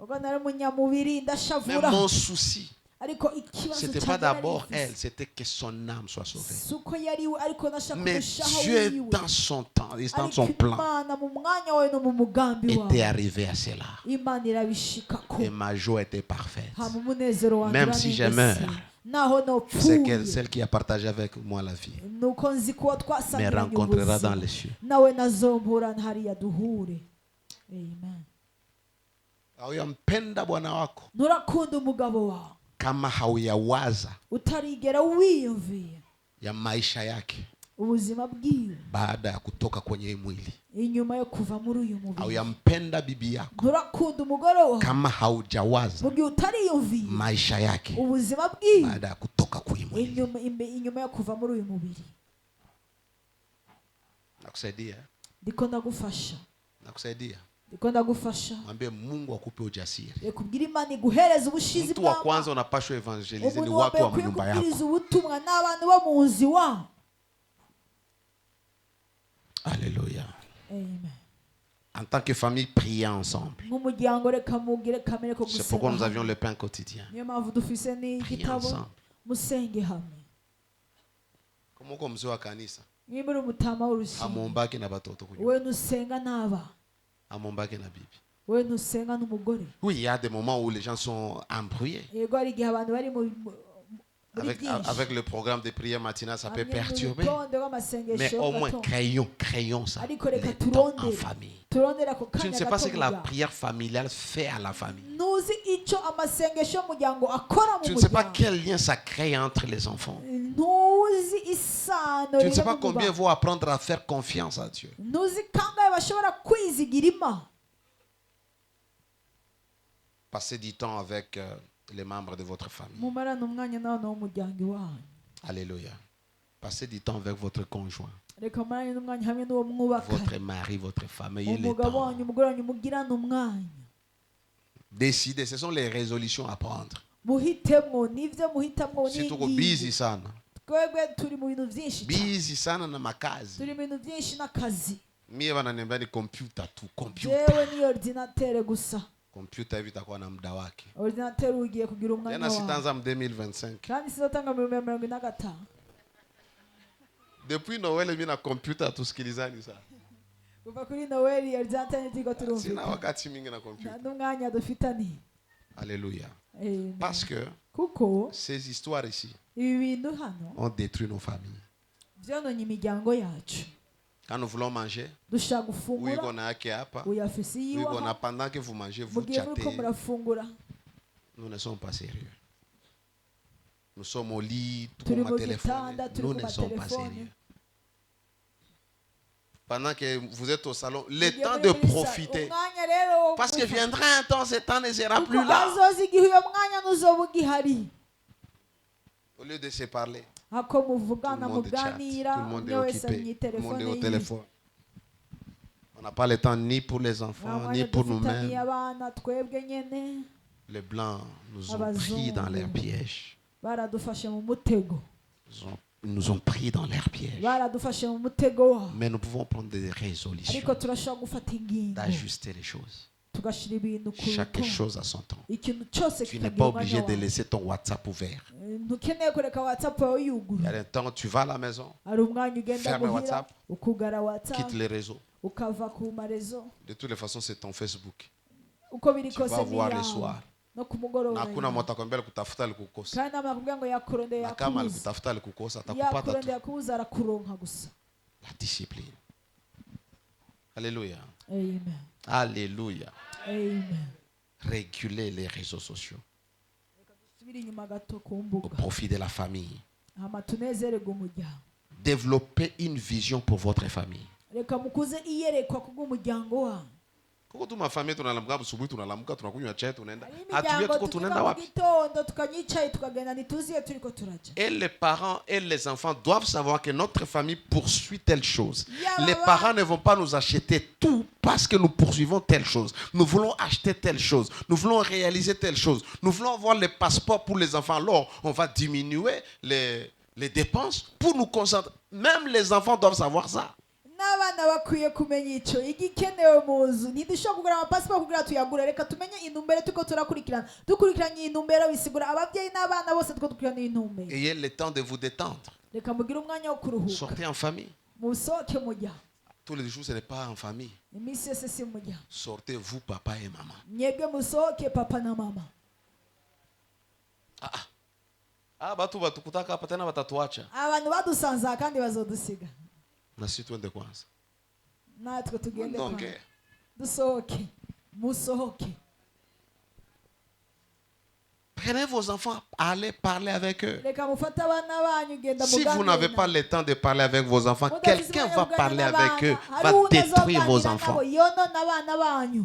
ubwo nari umunyamubiri mais ndashavura, mon souci, ariko ikibazo c'était pas cyanjye d'abord nari mfise. elle, c'était que son âme soit sauvée. si uko yari we, ariko nashaka Mais kurushaho Dieu, wiwe. dans son temps et dans ariko son plan, Imana mu mwanya wawe no mu mugambi était wawe arrivé à cela. Imana irabishikako. Et ma joie était parfaite. hama umunezero wanjye Même si je meurs, naho c'est nopfuye celle qui a partagé avec moi la vie nuko nzi kuba me twasangiranye rencontrera dans ubuzima les cieux. nawe nazompura hariya duhure. Amen. Hauyampenda bwana wako nturakunda umugabo wawe kama hauyawaza utarigera wiyumviye ya maisha yake ubuzima bwiwe baada ya kutoka kwenye hii mwili. inyuma yo kuva muri uyu mubiri. Hauyampenda bibi yako nturakunda umugore wawe kama haujawaza mu gihe utariyumviye maisha yake ubuzima bwiwe baada ya kutoka kwenye mwili. inyuma yo kuva muri uyu mubiri. Nakusaidia, ndiko ndagufasha, nakusaidia. ndiko ndagufasha. Mwambie Mungu akupe ujasiri. reka ubwire Imana iguhereze ubushizi Mtu wa bw'amaso. kwanza unapashwa evangelize ni umuntu watu wambaye wa ukwiye nyumba yako. kubwiriza ubutumwa n'abantu bo mu nzu iwabo. Alléluia. Amen. En tant que famille, priez ensemble. nk'umuryango reka mugire kamere ko C'est pourquoi nous gusenga avions hamwe. le pain quotidien. niyo mpamvu dufise n'igitabo ensemble. musenge hamwe. Kama uko mzee wa kanisa, niba uri umutama w'urusengero amuombake na batoto kunyuma. we ntusenga n'abana, Amuombake na bibi. we ntusenga n'umugore. Oui, il y a des moments où les gens sont embrouillés. yego hari igihe abantu bari muri Avec le programme de prière matinale, ça peut hamwe perturber. n'urutonde Mais rw'amasengesho au moins, gato. crayons ça. ariko reka Les temps en turondere famille. turondere ako Tu ne kanya sais pas ce gato que la muryango. prière familiale fait à la famille. ntuzi icyo amasengesho y'umuryango akora mu Tu ne sais pas muryango. quel lien ça crée entre les enfants. ntuzi isano Tu ne sais riri pas mu combien bantu. vont apprendre à faire confiance à Dieu. ntuzi kangahe bashobora kwizigira Imana. Passez du temps avec les membres de votre famille. mumarane umwanya n'abantu b'umuryango iwanyu. Alléluia. Passez du temps avec votre conjoint, reka mumarane n'umwanya hamwe n'uwo mwubakanye. votre mari, votre femme. Ayez le umugabo temps. wanyu umugore wanyu mugirane umwanya. Décidez, ce sont les résolutions à prendre. muhitemo nivyo muhitamo Si tuko busy sana. twebwe turi mu bintu byinshi cyane. Busy sana na makazi. turi mu bintu byinshi n'akazi. Mie wananiambia ni computer tu, jewe computer. ni ordinatere gusa. Computer hivi itakuwa na muda wake. ordinatere ugiye kugira umwanya Tena wawe sitaanza mu 2025. kandi sizotanga mu 2025. Depuis Noel mimi na computer tusikilizani sana. kuva kuri Noeli ordinatere ntigo Sina turumvikana wakati mingi na computer. n'umwanya dufitani. Alléluia. Amen. Parce que kuko ces histoires ici ibi bintu hano ont détruit nos familles. byononye imiryango yacu. Quand nous voulons manger, dushaka oui, gufungura qu'on a qui hapa, uyafise oui, qu'on a yiwaha pendant que vous mangez, vous mugihe muriko chattez. murafungura Nous ne sommes pas sérieux. Nous sommes au lit, tout turi ma mu téléphone. gitanda turi Nous ku ne sommes pas matelefone. sérieux. Pendant que vous êtes au salon, le Mugihe temps muri de muri salo, profiter. umwanya rero wo Parce que gufata. viendra un temps, ce temps ne sera kuko plus là. azoza igihe uyo mwanya ntuzoba ugihari. Au lieu de se parler, ako tout le muvugana monde chatte, muganira tout le monde umwe est wese occupé, anyi tout le monde est telefone au yiwe. téléphone. On n'a pas le temps ni pour les nta enfants, mwanya ni pour dufitaniye nous-mêmes. abana twebwe nyene. Les Blancs nous ont Abazungu. pris dans leurs pièges. baradufashe mu mutego Ils nous ont pris dans leurs pièges. baradufashe mu mutego wabo. Mais nous pouvons prendre des résolutions ariko turashobora gufata ingingo d'ajuster les choses. tugashyira ibintu ku Chaque rutonde. chose à son temps. ikintu cyose Tu n'es kikagira pas umwanya obligé de wawe. laisser ton WhatsApp ouvert. ntukeneye kureka whatsapp yawe Il y a yugura. un temps, tu vas à la maison, hari umwanya ugenda Ferme muhira WhatsApp. ukugara whatsapp quitte les réseaux. ukava ku marezo. De toutes les façons, c'est ton Facebook. uko biri Tu kose vas ni voir le yawe. soir. no ku mugoroba Na hakuna yawe. mtu atakwambia alikutafuta alikukosa. kandi ntabwo nakubwira ngo yakurondeye Na kama yakubuze. alikutafuta alikukosa atakupata tu. yakurondeye yakubuze arakuronka gusa. La discipline. Alléluia. Amen. Alléluia. Amen. Réguler les réseaux sociaux subira inyuma gato ku au mbuga profit de la famille. hama tunezererwe umuryango. Développer une vision pour votre famille. reka mukuze iyerekwa kubw'umuryango wanyu. Kuko tu mafamilia tunalamuka asubuhi tunalamuka tunakunywa chai tunaenda. Hari Hatujue imiryango tuko tuvuga tunaenda mu wapi. gitondo tukanyicaye tukagenda ntituziye turiko turaja. Et les parents et les enfants doivent savoir que notre famille poursuit telle chose. Yaba Les ba- parents ne vont pas nous acheter tout parce que nous poursuivons telle chose. Nous voulons acheter telle chose. Nous voulons réaliser telle chose. Nous voulons avoir les passeports pour les enfants. Alors, on va diminuer les dépenses pour nous concentrer. Même les enfants doivent savoir ça. N'abana bakwiye kumenya ico igikenewe mu nzu ntidushobora kugura amapasiporo kugira tuyagure, reka tumenye intumbero tuko dukurikiranye intumbero bisigura ababyeyi n'abana bose tuko dukurikirana intumbero. Ayez le temps de vous détendre. Reka mugire umwanya wo kuruhuka, Sortez en famille. musohoke mujya. Tous les jours, ce n'est pas en famille. Iminsi yose si mujya, Sortez vous, papa et maman. mwebwe musohoke papa na mama. Batu batukutaka hapa tena watatuacha. Abantu badusanze aha kandi bazodusiga, Na sisi tuende kwanza. natwe tugende kwa Ndongea. dusohoke, musohoke. Prenez vos enfants, allez parler avec eux. Reka mufate abana banyu genda Si vous n'avez pas le temps de parler avec vos enfants, Mudafise quelqu'un umwanya va wo kuganira parler avec eux, n'abana. va Hari uwundi détruire vos azoganira enfants. nabo, yonona abana banyu.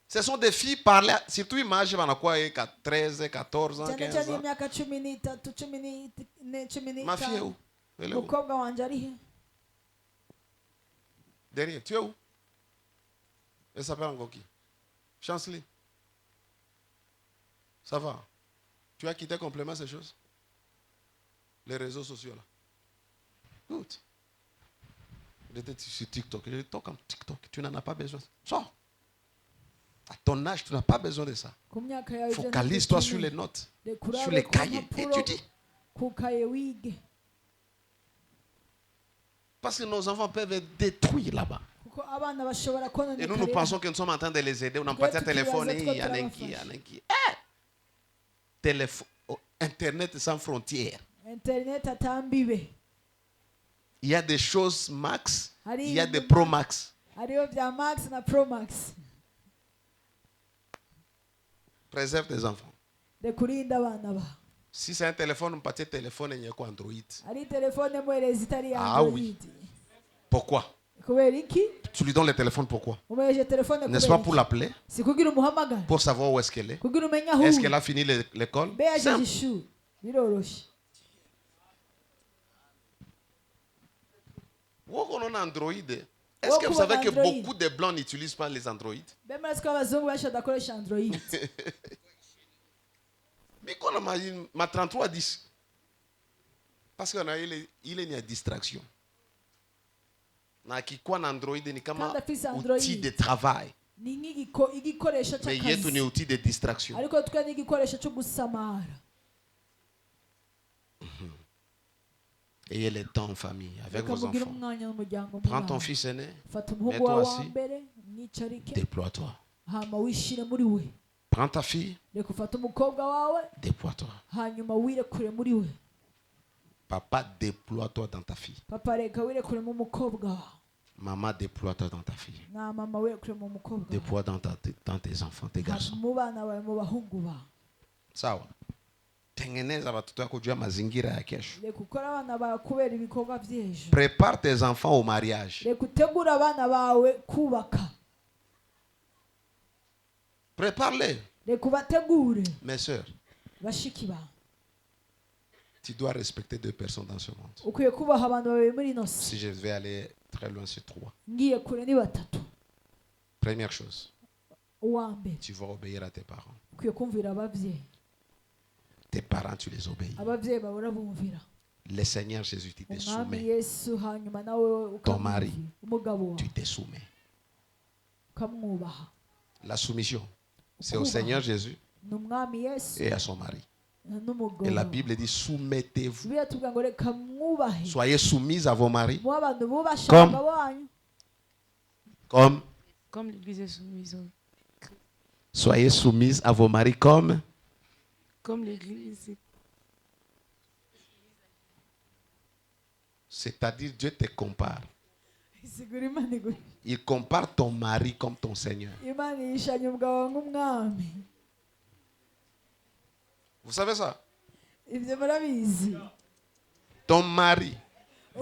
Ce sont des filles parler, surtout image, quoi, 13, 14 ans, cyane 15 cyane ans. y'imyaka 13, 14, Ma fille est 15. où? Elle est où? Umukobwa wanje ari he? Derrière. Tu es où? Elle s'appelle encore qui? Chanceline. Ça va? Tu as quitté complètement ces choses? Les réseaux sociaux là. Good. Il était sur TikTok. Je dis, toi comme TikTok, tu n'en as pas besoin. Sors. À ton âge, tu n'as pas besoin de ça. Ku myaka yawe Focalise-toi sur les notes, sur les cahiers. Étudie. ku kaye wige, Parce que nos enfants peuvent être détruits là-bas. kuko abana bashobora Et nous pensons que nous sommes en train de les aider. On n'a pas de téléphone. Téléphone. Internet sans frontières. internet atambibe. Il y a des choses max. Hari Il y a ibintu des pro max. hariho bya max na pro max. Préserve tes enfants. Rekurinda abana ba. Si c'est un téléphone, un petit téléphone, il y a quoi Android. Ari telefone mwereza itari ya Ah oui. Android. Pourquoi? Kubera iki? Tu lui donnes le téléphone pourquoi? Umweje telefone N'est-ce kubera pas pour iki? l'appeler? Si kugira umuhamagara, Pour savoir où est-ce qu'elle est? kugira umenya aho Est-ce uri. qu'elle a fini l'école? Mbe yajeje Simple. ishuri, biroroshe. Pourquoi on a Android? Est-ce Pourquoi que vous savez que Android? beaucoup de blancs n'utilisent pas les Android? Mbe murazi ko abazungu benshi badakoresha Android. Mais quand on a ma 3310, parce qu'il il est une distraction. Na kikuwa na Android ni kama Kandi afise Android. outil de travail. Ni igikoresho Mais yetu ni cy'akazi, outil de distraction. ariko twe ni igikoresho cyo gusamara. Ayez le temps en famille avec Reka vos mugire enfants. umwanya n'umuryango Prends ton mwawe. fils aîné, Fata umuhungu mets-toi wawe wa assis. mbere mwicarike, déploie-toi. hama wishire muri we. Prends ta fille, Reka ufate umukobwa wawe, déploie-toi. hanyuma wirekure muri we. Papa, déploie-toi dans ta fille. Papa reka wirekure mu mukobwa wawe. Maman, déploie-toi dans ta fille. Na mama wirekure mu mukobwa wawe. Déploie dans tes enfants, tes garçons. Mu bana bawe, mu bahungu bawe. Sawa. Tengeneza watoto wako juu ya mazingira ya kesho. Reka ukore abana bawe kubera ibikorwa by'ejo. Prépare tes enfants au mariage. Reka utegure abana bawe kubaka. Prépare-les. Reka ubategure Mes sœurs, bashiki bawe. tu dois respecter 2 personnes dans ce monde. Ukwiye kubaha abantu babiri muri ino si. Si je vais aller très loin sur 3. Ngiye kure ni batatu. Première chose, Uwa mbere, tu vas obéir à tes parents. ukwiye kumvira ababyeyi. Tes parents, tu les obéis. Ababyeyi bawe urabumvira. Le Seigneur Jésus, tu te Umwami soumets. Yesu, hanyuma nawe Ton mari. ukamwumvira. Umugabo wawe Tu te soumets. ukamwubaha. La soumission, c'est au Seigneur Jésus Ni umwami Yesu et à son mari. n'umugabo Et la wawe. Bible dit soumettez-vous. Bibiliya tuvuga ngo reka mwubahe. Soyez soumis à vos maris Mu abantu bubasha Comme- abagabo banyu. comme l'Église est soumise. soyez soumises à vos maris comme l'Église. c'est-à-dire Dieu te compare. Isigura Imana igura. Il compare ton mari comme ton Seigneur. Imana yishanya umugabo wawe nk'umwami. Vous savez ça? Ibyo murabizi. Ton mari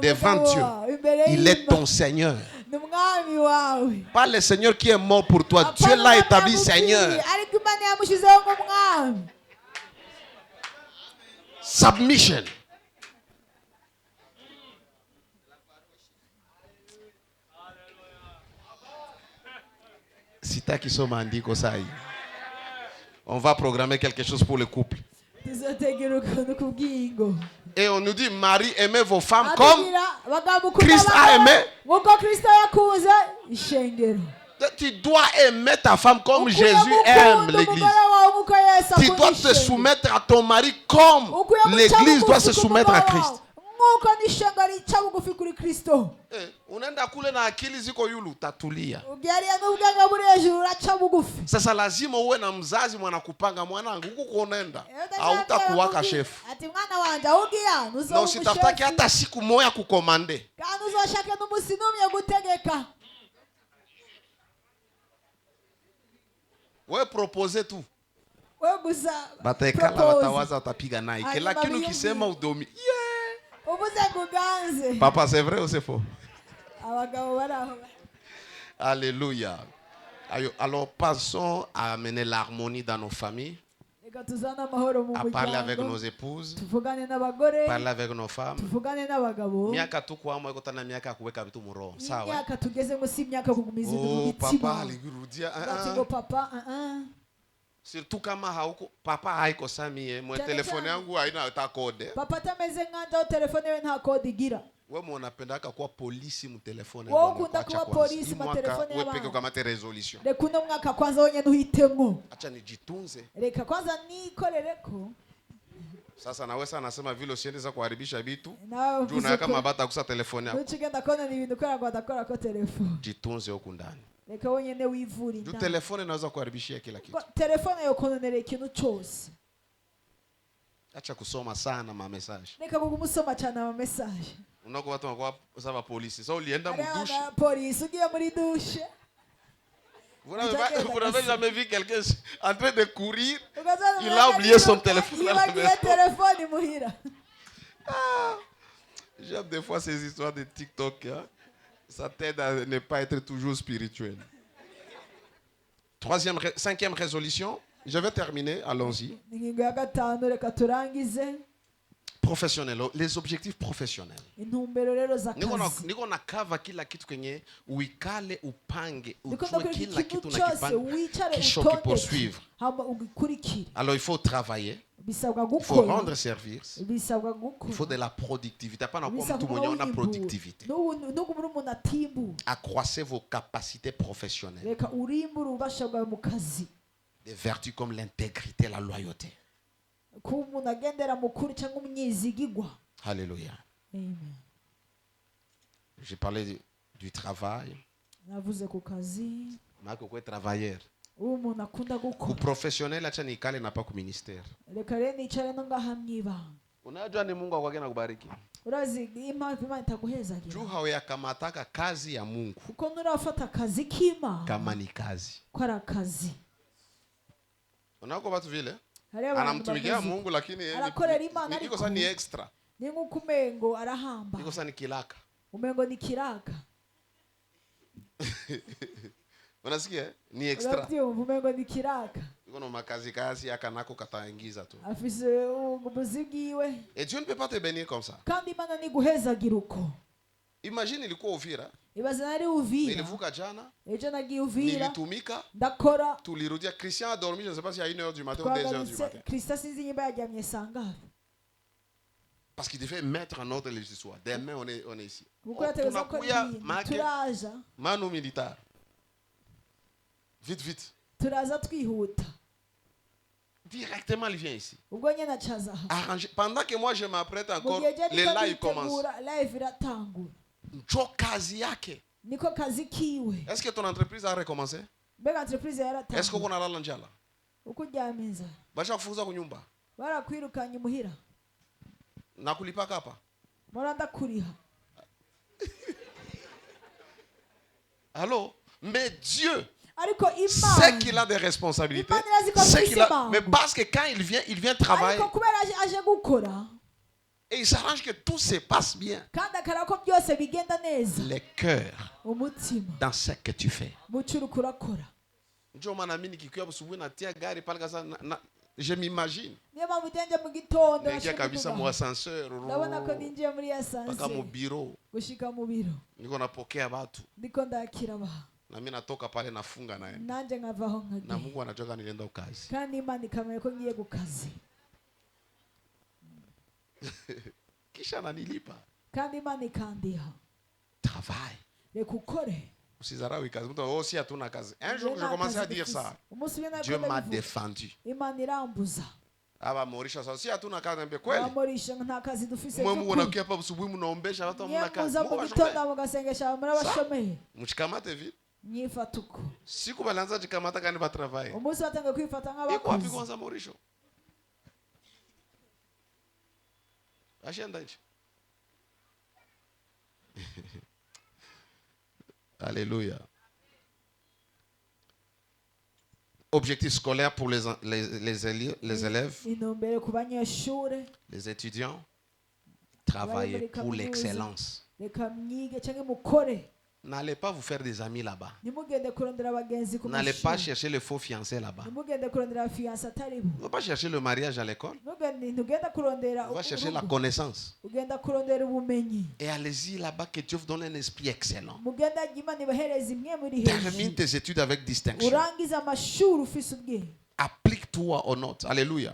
devant Umugabo Dieu, wawe imbere il est y'Imana ton Seigneur. ni umwami umwami wawe. Pas le Seigneur qui est mort pour toi. Dieu l'a établi Seigneur. Ariko Imana yamushizeho nk'umwami. Submission. Sitaki soma andiko sai. On va programmer quelque chose pour le couple. Tuzategera ukuntu kubw'ingo. Et on nous dit, Marie, aimez vos femmes comme Christ a aimé. Nk'uko Kristo yakunze ishengero. Tu dois aimer ta femme comme Jésus aime l'église. Tu dois te soumettre à ton mari comme l'église doit se soumettre à Christ. Nk'uko n'ishengero rica bugufi kuri Kristo. Unaenda kule na akili ziko yulu tatulia. Ugialia n'ubwenge buri hejuru uraca bugufi. Sasa lazima uwe na mzazi mwanakupanga mwanangu huko kuonenda. Hautakuwaka shefu. Ati mwana wanje ugiya nuzo. Na usitafutaki hata siku moja kukomande. Kandi uzoshake n'umusi n'umwe gutegeka. Wewe propose tu. Wewe gusa. Bataekala watawaza watapiga naye. Lakini ukisema udomi. Papa, c'est vrai ou c'est faux? Alléluia. Alors passons à amener l'harmonie dans nos familles. À parler avec nos épouses. Parler avec nos femmes. Miaka tu kwa mwa kutana miaka kuweka vitu muro. Sawa. Oh papa alirudia. Surtout kama hauko papa haiko samie mwe telefone yangu haina hata code. Papa tameze nganda telefone yewe nta code igira. Wewe unapendaka kwa polisi mu telefone yako. Wewe ukunda kwa polisi mu telefone yako. Wewe peke kama resolution. Rekuna mwaka kwanza wenye nuhitemwo. Acha nijitunze. Reka kwanza nikorereko. Sasa na wewe sana nasema vile usiendeza kuharibisha vitu. Juu na kama bata kusa telefone yako. Uchigenda kona ni bintu kora kwa takora ko telefone. Jitunze huko ndani. Reka wonyene wivuri ndani. Telefone inaweza kuharibishia kila kitu. Telefone yokononera ikintu cyose. Acha kusoma sana ma message. Reka kugumusoma cyane ama message. Unako watu wako saba polisi. Sasa ulienda mu douche. Polisi ugiye muri douche. Vous n'avez jamais vu quelqu'un en train de courir. Il a oublié son téléphone. Il a oublié le téléphone muhira. J'aime des fois ces histoires de TikTok. Hein? Ça t'aide à ne pas être toujours spirituel. Cinquième résolution. Je vais terminer. Allons-y. Professionnel. Les objectifs professionnels. Niko na kava kila kitu kwenye uikale upange ujue kila kitu na kipanga kisha poursuivre. Alors il faut travailler. Il faut rendre service. Il faut de la productivité. Pas n'importe tout monde a productivité. Accroissez vos capacités professionnelles. Des vertus comme l'intégrité, la loyauté. Alléluia. J'ai parlé du travail. Marco est travailleur. Ku professionnel acha nikale na pa ku ministère. Unajua ni Mungu akwake na kubariki. Juu hauyakamata kazi ya Mungu. Kama ni kazi. Unako watu vile? Anamtumikia Mungu lakini iko sana ni extra. Ningukumengo arahamba. Iko sana ni kilaka. Umengo ni kiraka. Unasikia? Ni extra. Umengo ni kiraka. Iko na makazi akanako kataingiza tu. Afise ubuzigiwe. Et Dieu ne peut pas te bénir comme ça. Kandi Imana ni guhezagira uko. Imagine ilikuwa Uvira. Ibaza nari Uvira. Nilivuka jana. Ejo nagiye Uvira. Nilitumika. Ndakora. Tulirudia. Christian a dormi, je ne sais pas si à 1h du matin ou 2h du matin. Christian sinzi nyimba yaryamye sangapi. Parce qu'il devait mettre en ordre les histoires. Demain on est ici. Tunakuya turaja. Manu militaire. Vite. Turaza twihuta. Directement il vient ici. Ubwo nyene acaza. Arrangé. Pendant que moi je m'apprête encore, les lives commencent. Live iratangura. Njo kazi yake. Niko kazi kiwe. Est-ce que ton entreprise a recommencé? Bega entreprise yaratangura. Est-ce que uko nalala njala? Ukuryamiza. Basha kufukuza kunyumba. Barakwirukanye muhira. Nakulipa kapa. Moranda kuriha. Allô? Mais Dieu, c'est qu'il a des responsabilités. C'est qu'il a... Mais parce que quand il vient travailler, Et il s'arrange que tout se passe bien. kandi akareba ko byose bigenda neza Les cœurs umutima dans ce que tu fais. mucyo uri kurakora. Je m'imagine. niyo mpamvu ugenda mu gitondo Naingia kabisa mu ascenseur. ndabona ko ninjiye muri Mpaka mu yasanse bureau. gushika mu biro Niko napokea watu. ndiko ndakira abantu Na mimi natoka pale nafunga naye. nanjye nkavaho Na nkagiye Mungu anajua nilienda ukazi. kandi imana ikamenya ko ngiye ku kazi Kisha ananilipa. kandi imana ikandiha Travail. reka ukore. Usizarau kazi. Mtu oh si hatuna kazi. Un jour j'ai commencé à dire ça. umunsi umwe Dieu m'a nabivuga, défendu. imana irambuza Aba Maurice sasa si hatuna kazi mbe kweli. abamurisha nta kazi dufise Mwe Mungu by'ukuri. anakuja hapa usubuhi mnaombesha watu hamna Niye kazi. muza mu Mungu gitondo ashomee. mugasengesha muri abashomeye Mchikamate vipi? nyifata uko Siku balanza chikamata kani ba travail. umunsi watangiye kwifata Iko wapi nk'abakozi kwanza Maurice? Ashenda nje. Alléluia. Objectif scolaire pour les élèves, intumbero ku banyeshure les étudiants. Travailler pour l'excellence. reka mwige cyangwa mukore N'allez pas vous faire des amis là-bas. nimugende kurondera abagenzi ku N'allez pas mashuri chercher le faux fiancé là-bas. nimugende kurondera abafiyanse atari bo Ne va pas chercher le mariage à l'école. ntugenda kurondera On va chercher la urugo. connaissance. ugenda kurondera ubumenyi Et allez-y là-bas que Dieu vous donne un esprit excellent. mugenda imana ibahereza imwe muri Termine hejuru tes études avec distinction. urangiza amashuri ufise ubwenge. Applique-toi aux notes. Alléluia.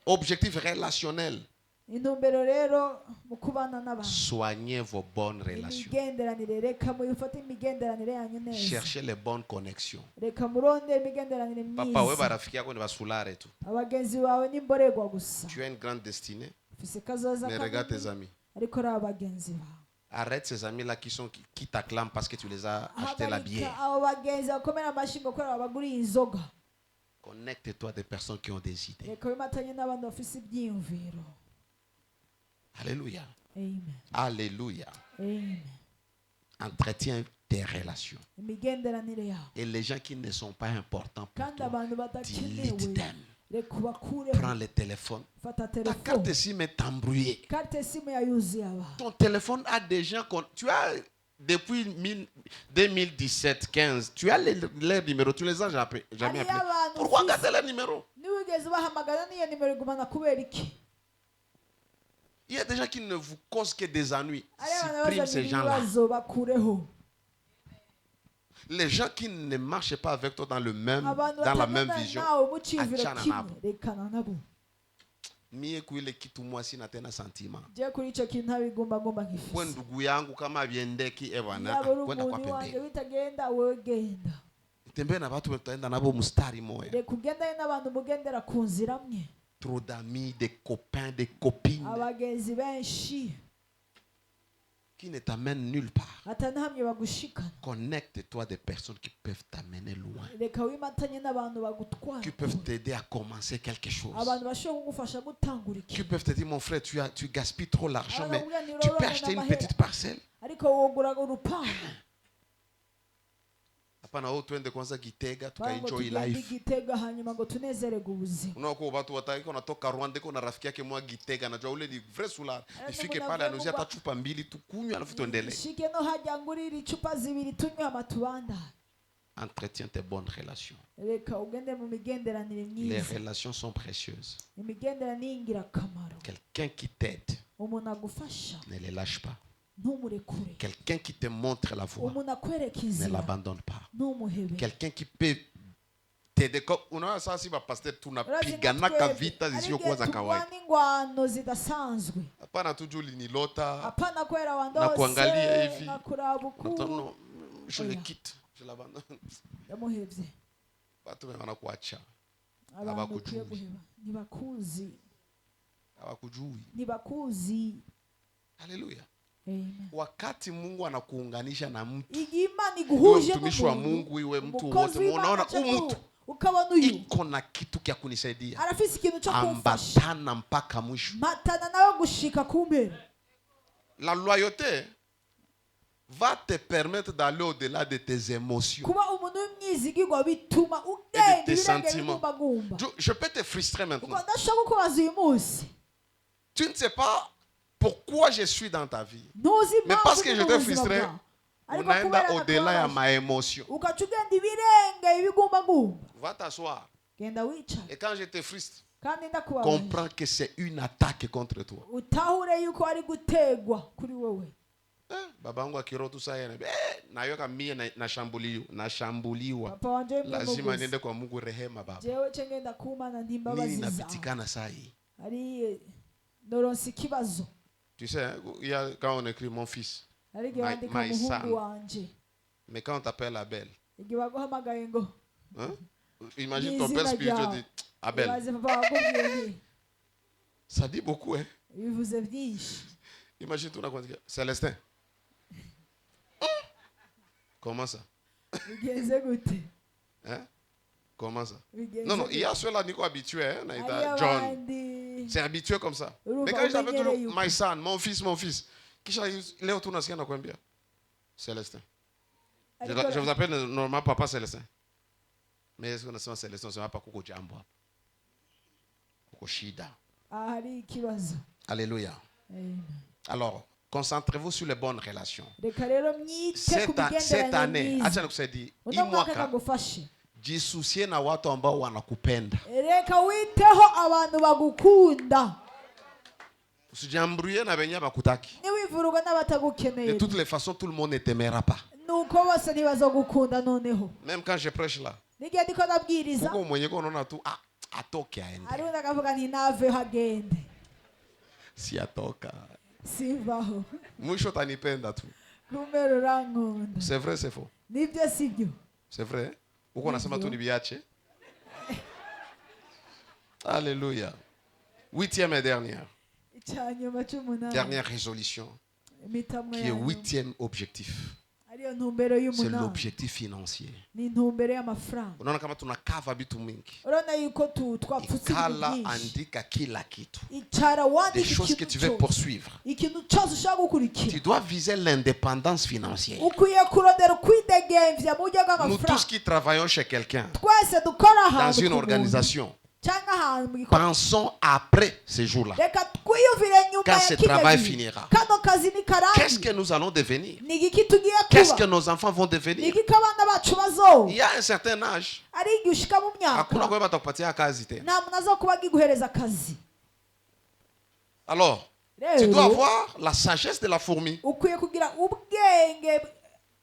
Objectif relationnel. intumbero rero mu kubana n'abantu Soignez vos bonnes relations. imigenderanire reka muyifate imigenderanire yanyu neza Cherchez les bonnes connexions. reka muronde imigenderanire Papa, we myiza barafiki yako ni basulare tu. abagenzi bawe n'imborerwa gusa Tu as une grande destinée. ufise kazoza Mais regarde tes kanini, amis. ariko ari abagenzi bawe Arrête ces amis-là qui t'acclament parce que tu les as acheté la hagarika bière. abo bagenzi bakomera amashingo kubera babaguriye inzoga Connecte-toi à des personnes qui ont des idées. reka wimatanye n'abantu bafise ibyiyumviro. Alléluia. Amen. Alléluia. Amen. Entretiens tes relations. imigenderanire yawe Et les gens qui ne sont pas importants pour kandi toi, abantu delete badakenewe them. reka ubakureho Prends le téléphone. fata Ta carte telefone SIM est embrouillée. karte simu yayuzuye abantu Ton téléphone a des gens tu as depuis 2017, 15, tu as leurs numéros, tu les as jamais Allez, appelés. Yavan, Pourquoi fils. garder leurs numéros? niwigeze ubahamagara n'iyo nimero igumana kubera iki Il y a des gens qui ne vous causent que des ennuis. ari abantu Supprime ces bazanye gens-là. ibibazo bakureho Les gens qui ne marchent pas avec toi dans abantu la même batagenda vision. nawe mu cyumviro achana kimwe nabo. rekana nabo Mie kuile kitu mwasi na tena sentiment. je kuri icyo kintu ntabigumbagumba Kwa nk'ifisi ndugu yangu kama aviendeki bwana yaba uri kwenda kwa umuntu wanjye pembeni. bitagenda wowe genda Tembea na watu mtaenda nabo mstari moya. reka ugendane n'abantu mugendera ku nzira mwe Trop d'amis, des copains, des copines abagenzi benshi qui ne t'amènent nulle part. atanahamye bagushikana Connecte-toi à des personnes qui peuvent t'amener loin. reka wimatanye n'abantu bagutwara Qui peuvent t'aider à commencer quelque chose. abantu bashobora kugufasha gutangura Qui ikintu peuvent te dire, mon frère, tu gaspilles trop l'argent, Ah, mais non, oui, tu on peux y acheter va, une on y va. petite parcelle. ariko wogura urupangu Hapana wewe twende kwanza Gitega ngo tukaenjoy tugende life. igitega hanyuma ngo tunezererwe ubuzima Unakuwa watu wataki wanatoka Rwanda iko na rafiki yake mwa Gitega najua ule ni vrai soulard. Ifike mna pale vrai anuzia hata mwa- chupa mbili tukunywe alafu tuendelee. shike no hajya ngurira icupa zibiri tunywe amatubanda Entretiens tes bonnes relations. reka ugende mu migenderanire Les myiza relations sont précieuses. imigenderanire ni ingirakamaro Quelqu'un qui t'aide, umuntu agufasha ne les lâche pas. ntumurekure Quelqu'un qui te montre la voie, umuntu akwereka ne inzira l'abandonne pas. ntumuhebe Quelqu'un qui peut t'aider. Unaona sasa si pasteur tunapiganaka vita zisizokuwa za kawaida. turwana ingwano zidasanzwe Hapana tu juu ulinilota hapana kwera na kuangalia wandose hivi. na kuraba uku non, je le Oya. quitte, je l'abandonne. yamuhevye Watu wanakuacha, abantu Abakujui. ukwiye guheba ntibakuzi hawakujui. ntibakuzi Haleluya. Amen. Wakati Mungu anakuunganisha na mtu, igihe imana iwe iguhuje mtumishi wa n'umuntu, Mungu, iwe mtu umukozi wote, w'Imana unaona cyangwa huyu mtu ukabona uyu iko na kitu kya kunisaidia. arafise ikintu cyo kumfasha Ambatana mpaka mwisho. matana nawe gushika ku mpera La loyauté va te permettre d'aller au-delà de tes émotions kuba umuntu w'imyizigirwa bituma et ugenda de tes ibirenge sentiments. bigumbagumba Je peux te frustrer kuko maintenant. ndashaka kukubaza uyu munsi Tu ne sais pas pourquoi je suis dans ta vie. ntuzi Mais impamvu parce que uri mu j'étais buzima frustré, bwawe. Ariko unaenda kubera au-delà ya nakubabaje, ma émotion. ugaca ugenda ibirenga ibigumbagumba, Va t'asseoir. genda wicare Et quand je te frustre, kandi ndakubabaje, comprends que c'est une attaque contre toi. utahure yuko ari gutegwa kuri wowe. Babangu akiro tu saa yana nayoka mie nashambuliwa. Papa wanje Lazima mumuguzi, niende kwa Mungu rehema baba. jewe ce ngenda kumana Nini ntimbabazi zawe. napitikana saa hii? Ari noronse ikibazo, Tu sais, il y a quand on écrit mon fils, ari igihe wandika my son. umuhungu wanje, mais quand on t'appelle Abel, igihe baguhamagaye ngo hein? Imagine Ni ton père izina spirituel ryawe. dit Abel. ibaze papa wakubwiye nti, Ça dit beaucoup, hein? bivuze byinshi. Imagine tout le monde. Célestin. Comment ça? Bigenze gute? Hein? Comment ça? Bigenze Non, non, gute? il y a ceux-là, Nico, habitués. Hein? Hariyo John. abandi C'est habitué comme ça. Urumva Mais quand je t'appelle umenyereye toujours uko. my son, mon fils. Kisha leo tu nasikia nakwambia. Célestin. Je vous appelle normalement papa Célestin. Mais est-ce qu'on a Célestin, c'est pas kuko jambo. Kuko shida. ahari ikibazo. Alléluia. Amen. Alors, concentrez-vous sur les bonnes relations. Reka rero mwite ku Cette année, migenderanire acha myiza. nikusaidia. Hii Uno mwaka mwaka kagufashe. jisusie na watu ambao wanakupenda. Reka witeho abantu bagukunda. Usijambruye na benye bakutaki. Niwivurugwa De n'abatagukeneye. toutes les façons, tout le monde ne t'aimera pas. Nuko bose ntibazogukunda noneho. Même quand je prêche là. N'igihe ndiko ndabwiriza, Kuko mwenye ko unaona tu atoke aende. hariho ndakavuga nti naveho agende. Si atoka. Sivaho. Mwisho utanipenda tu. Kumbe rurankunda. C'est vrai, c'est faux. Nibyo sibyo. C'est vrai. Uko unasema tu nibiache. Alléluia. 8e et dernière. Icyanyuma cy'umunani. Dernière résolution. Imitamwe Qui est yanyu. 8e objectif. Ariyo ntumbero C'est y'umunani. l'objectif financier. Ni intumbero y'amafaranga. Unaona kama tunakava vitu mingi. Urabona yuko twapfutse ibintu Ikala byinshi. andika kila kitu. Icara Des wandika choses que tu veux ikintu cyose. poursuivre. Ikintu cyose ushaka gukurikira. Tu dois viser l'indépendance financière. Ukwiye kurondera ukwidegemvya mu buryo Nous tous bw'amafaranga. qui travaillons chez quelqu'un, Twese dukora dans ahantu une ku muntu, organisation, cyangwa ahantu mu gikorwa. pensons après ces jours-là. Reka twiyumvire nyuma Quand ya ce kino travail gihe. finira. Kano kazi Qu'est-ce nikarangi. que nous allons devenir? Ni igiki tugiye Qu'est-ce que kuba? nos enfants vont Ni devenir? igiki abana bacu bazoba? Il y a un certain âge. Ari igihe ushika mu Hakuna myaka. kwa batakupatia kazi tena. Nta muntu azokuba agiguhereza akazi. Alors, tu dois Rero avoir la sagesse de la fourmi. ukwiye kugira ubwenge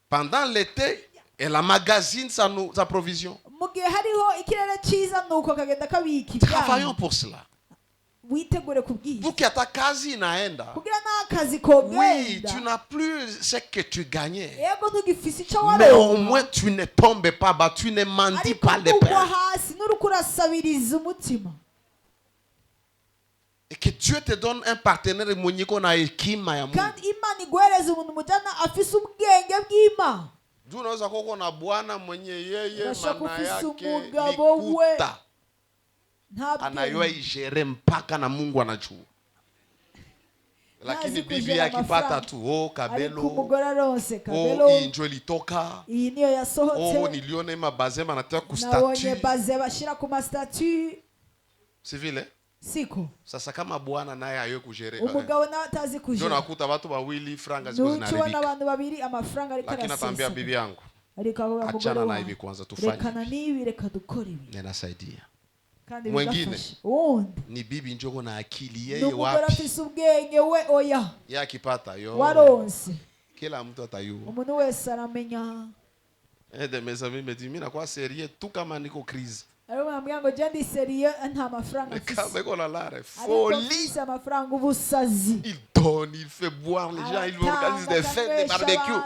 Pendant l'été, elle emmagasine sa provision. mu gihe hariho ikirere cyiza nuko kagenda kabika Travaillons ibyaha. pour cela. Witegure kubwira Pour que ta kazi inaenda. kugira n'akazi Oui, kogenda. tu n'as plus ce que tu gagnais. Yego ntugifise icyo Mais au waronka, moins tu ne tombes pas bas, tu ne mendis ariko pas les ntugwa pains. hasi n'uriko urasabiriza umutima. Et que Dieu te donne un partenaire mwenyeko na hekima ya Mungu. Kandi Imana iguhereza umuntu mujyana afise ubwenge bw'Imana. Juu unaweza kuwa na bwana mwenye yeye Unashaka maana ufise yake umugabo we. likuta. Nta Anayua bwenge. igere mpaka na Mungu anajua. Lakini Nazi bibi kujera akipata amafaranga. tu oh Ariko kabelo. umugore aronse Oh kabelo. hii njo ilitoka. Iyi niyo Oh yasohotse. niliona mabazema anataka Nabonye kustatu. baze bashira ku mastatut. Si vile? Siko. Sasa kama bwana naye ayo kujere. Umugabo nawe atazi Ndio kujera. nakuta watu wawili franga ziko Nuchubona zinaribika. abantu babiri amafaranga ariko Lakini atambia arasesa. bibi yangu, Ariko avuga mugore achana na hivi wanjye, kwanza tufanye. rekana n'ibi reka dukore ibi Ninasaidia. kandi Mwengine. bigafasha. Uwundi Ni bibi njoko na akili ni yeye umugore wapi? afise ubwenge we oya Yeye akipata yo. waronse. Kila mtu atayua. Umuntu wese aramenya. Un de mes amis me dit, mimi nakuwa sérieux tout kama niko crise. Ariko mwambwira ngo je ndi serieux nta mafaranga Mais mfise. kama iko na lara Ariko folie. mfise amafaranga ubusazi. Il donne, il fait boire les gens, il organise des fêtes, des barbecues.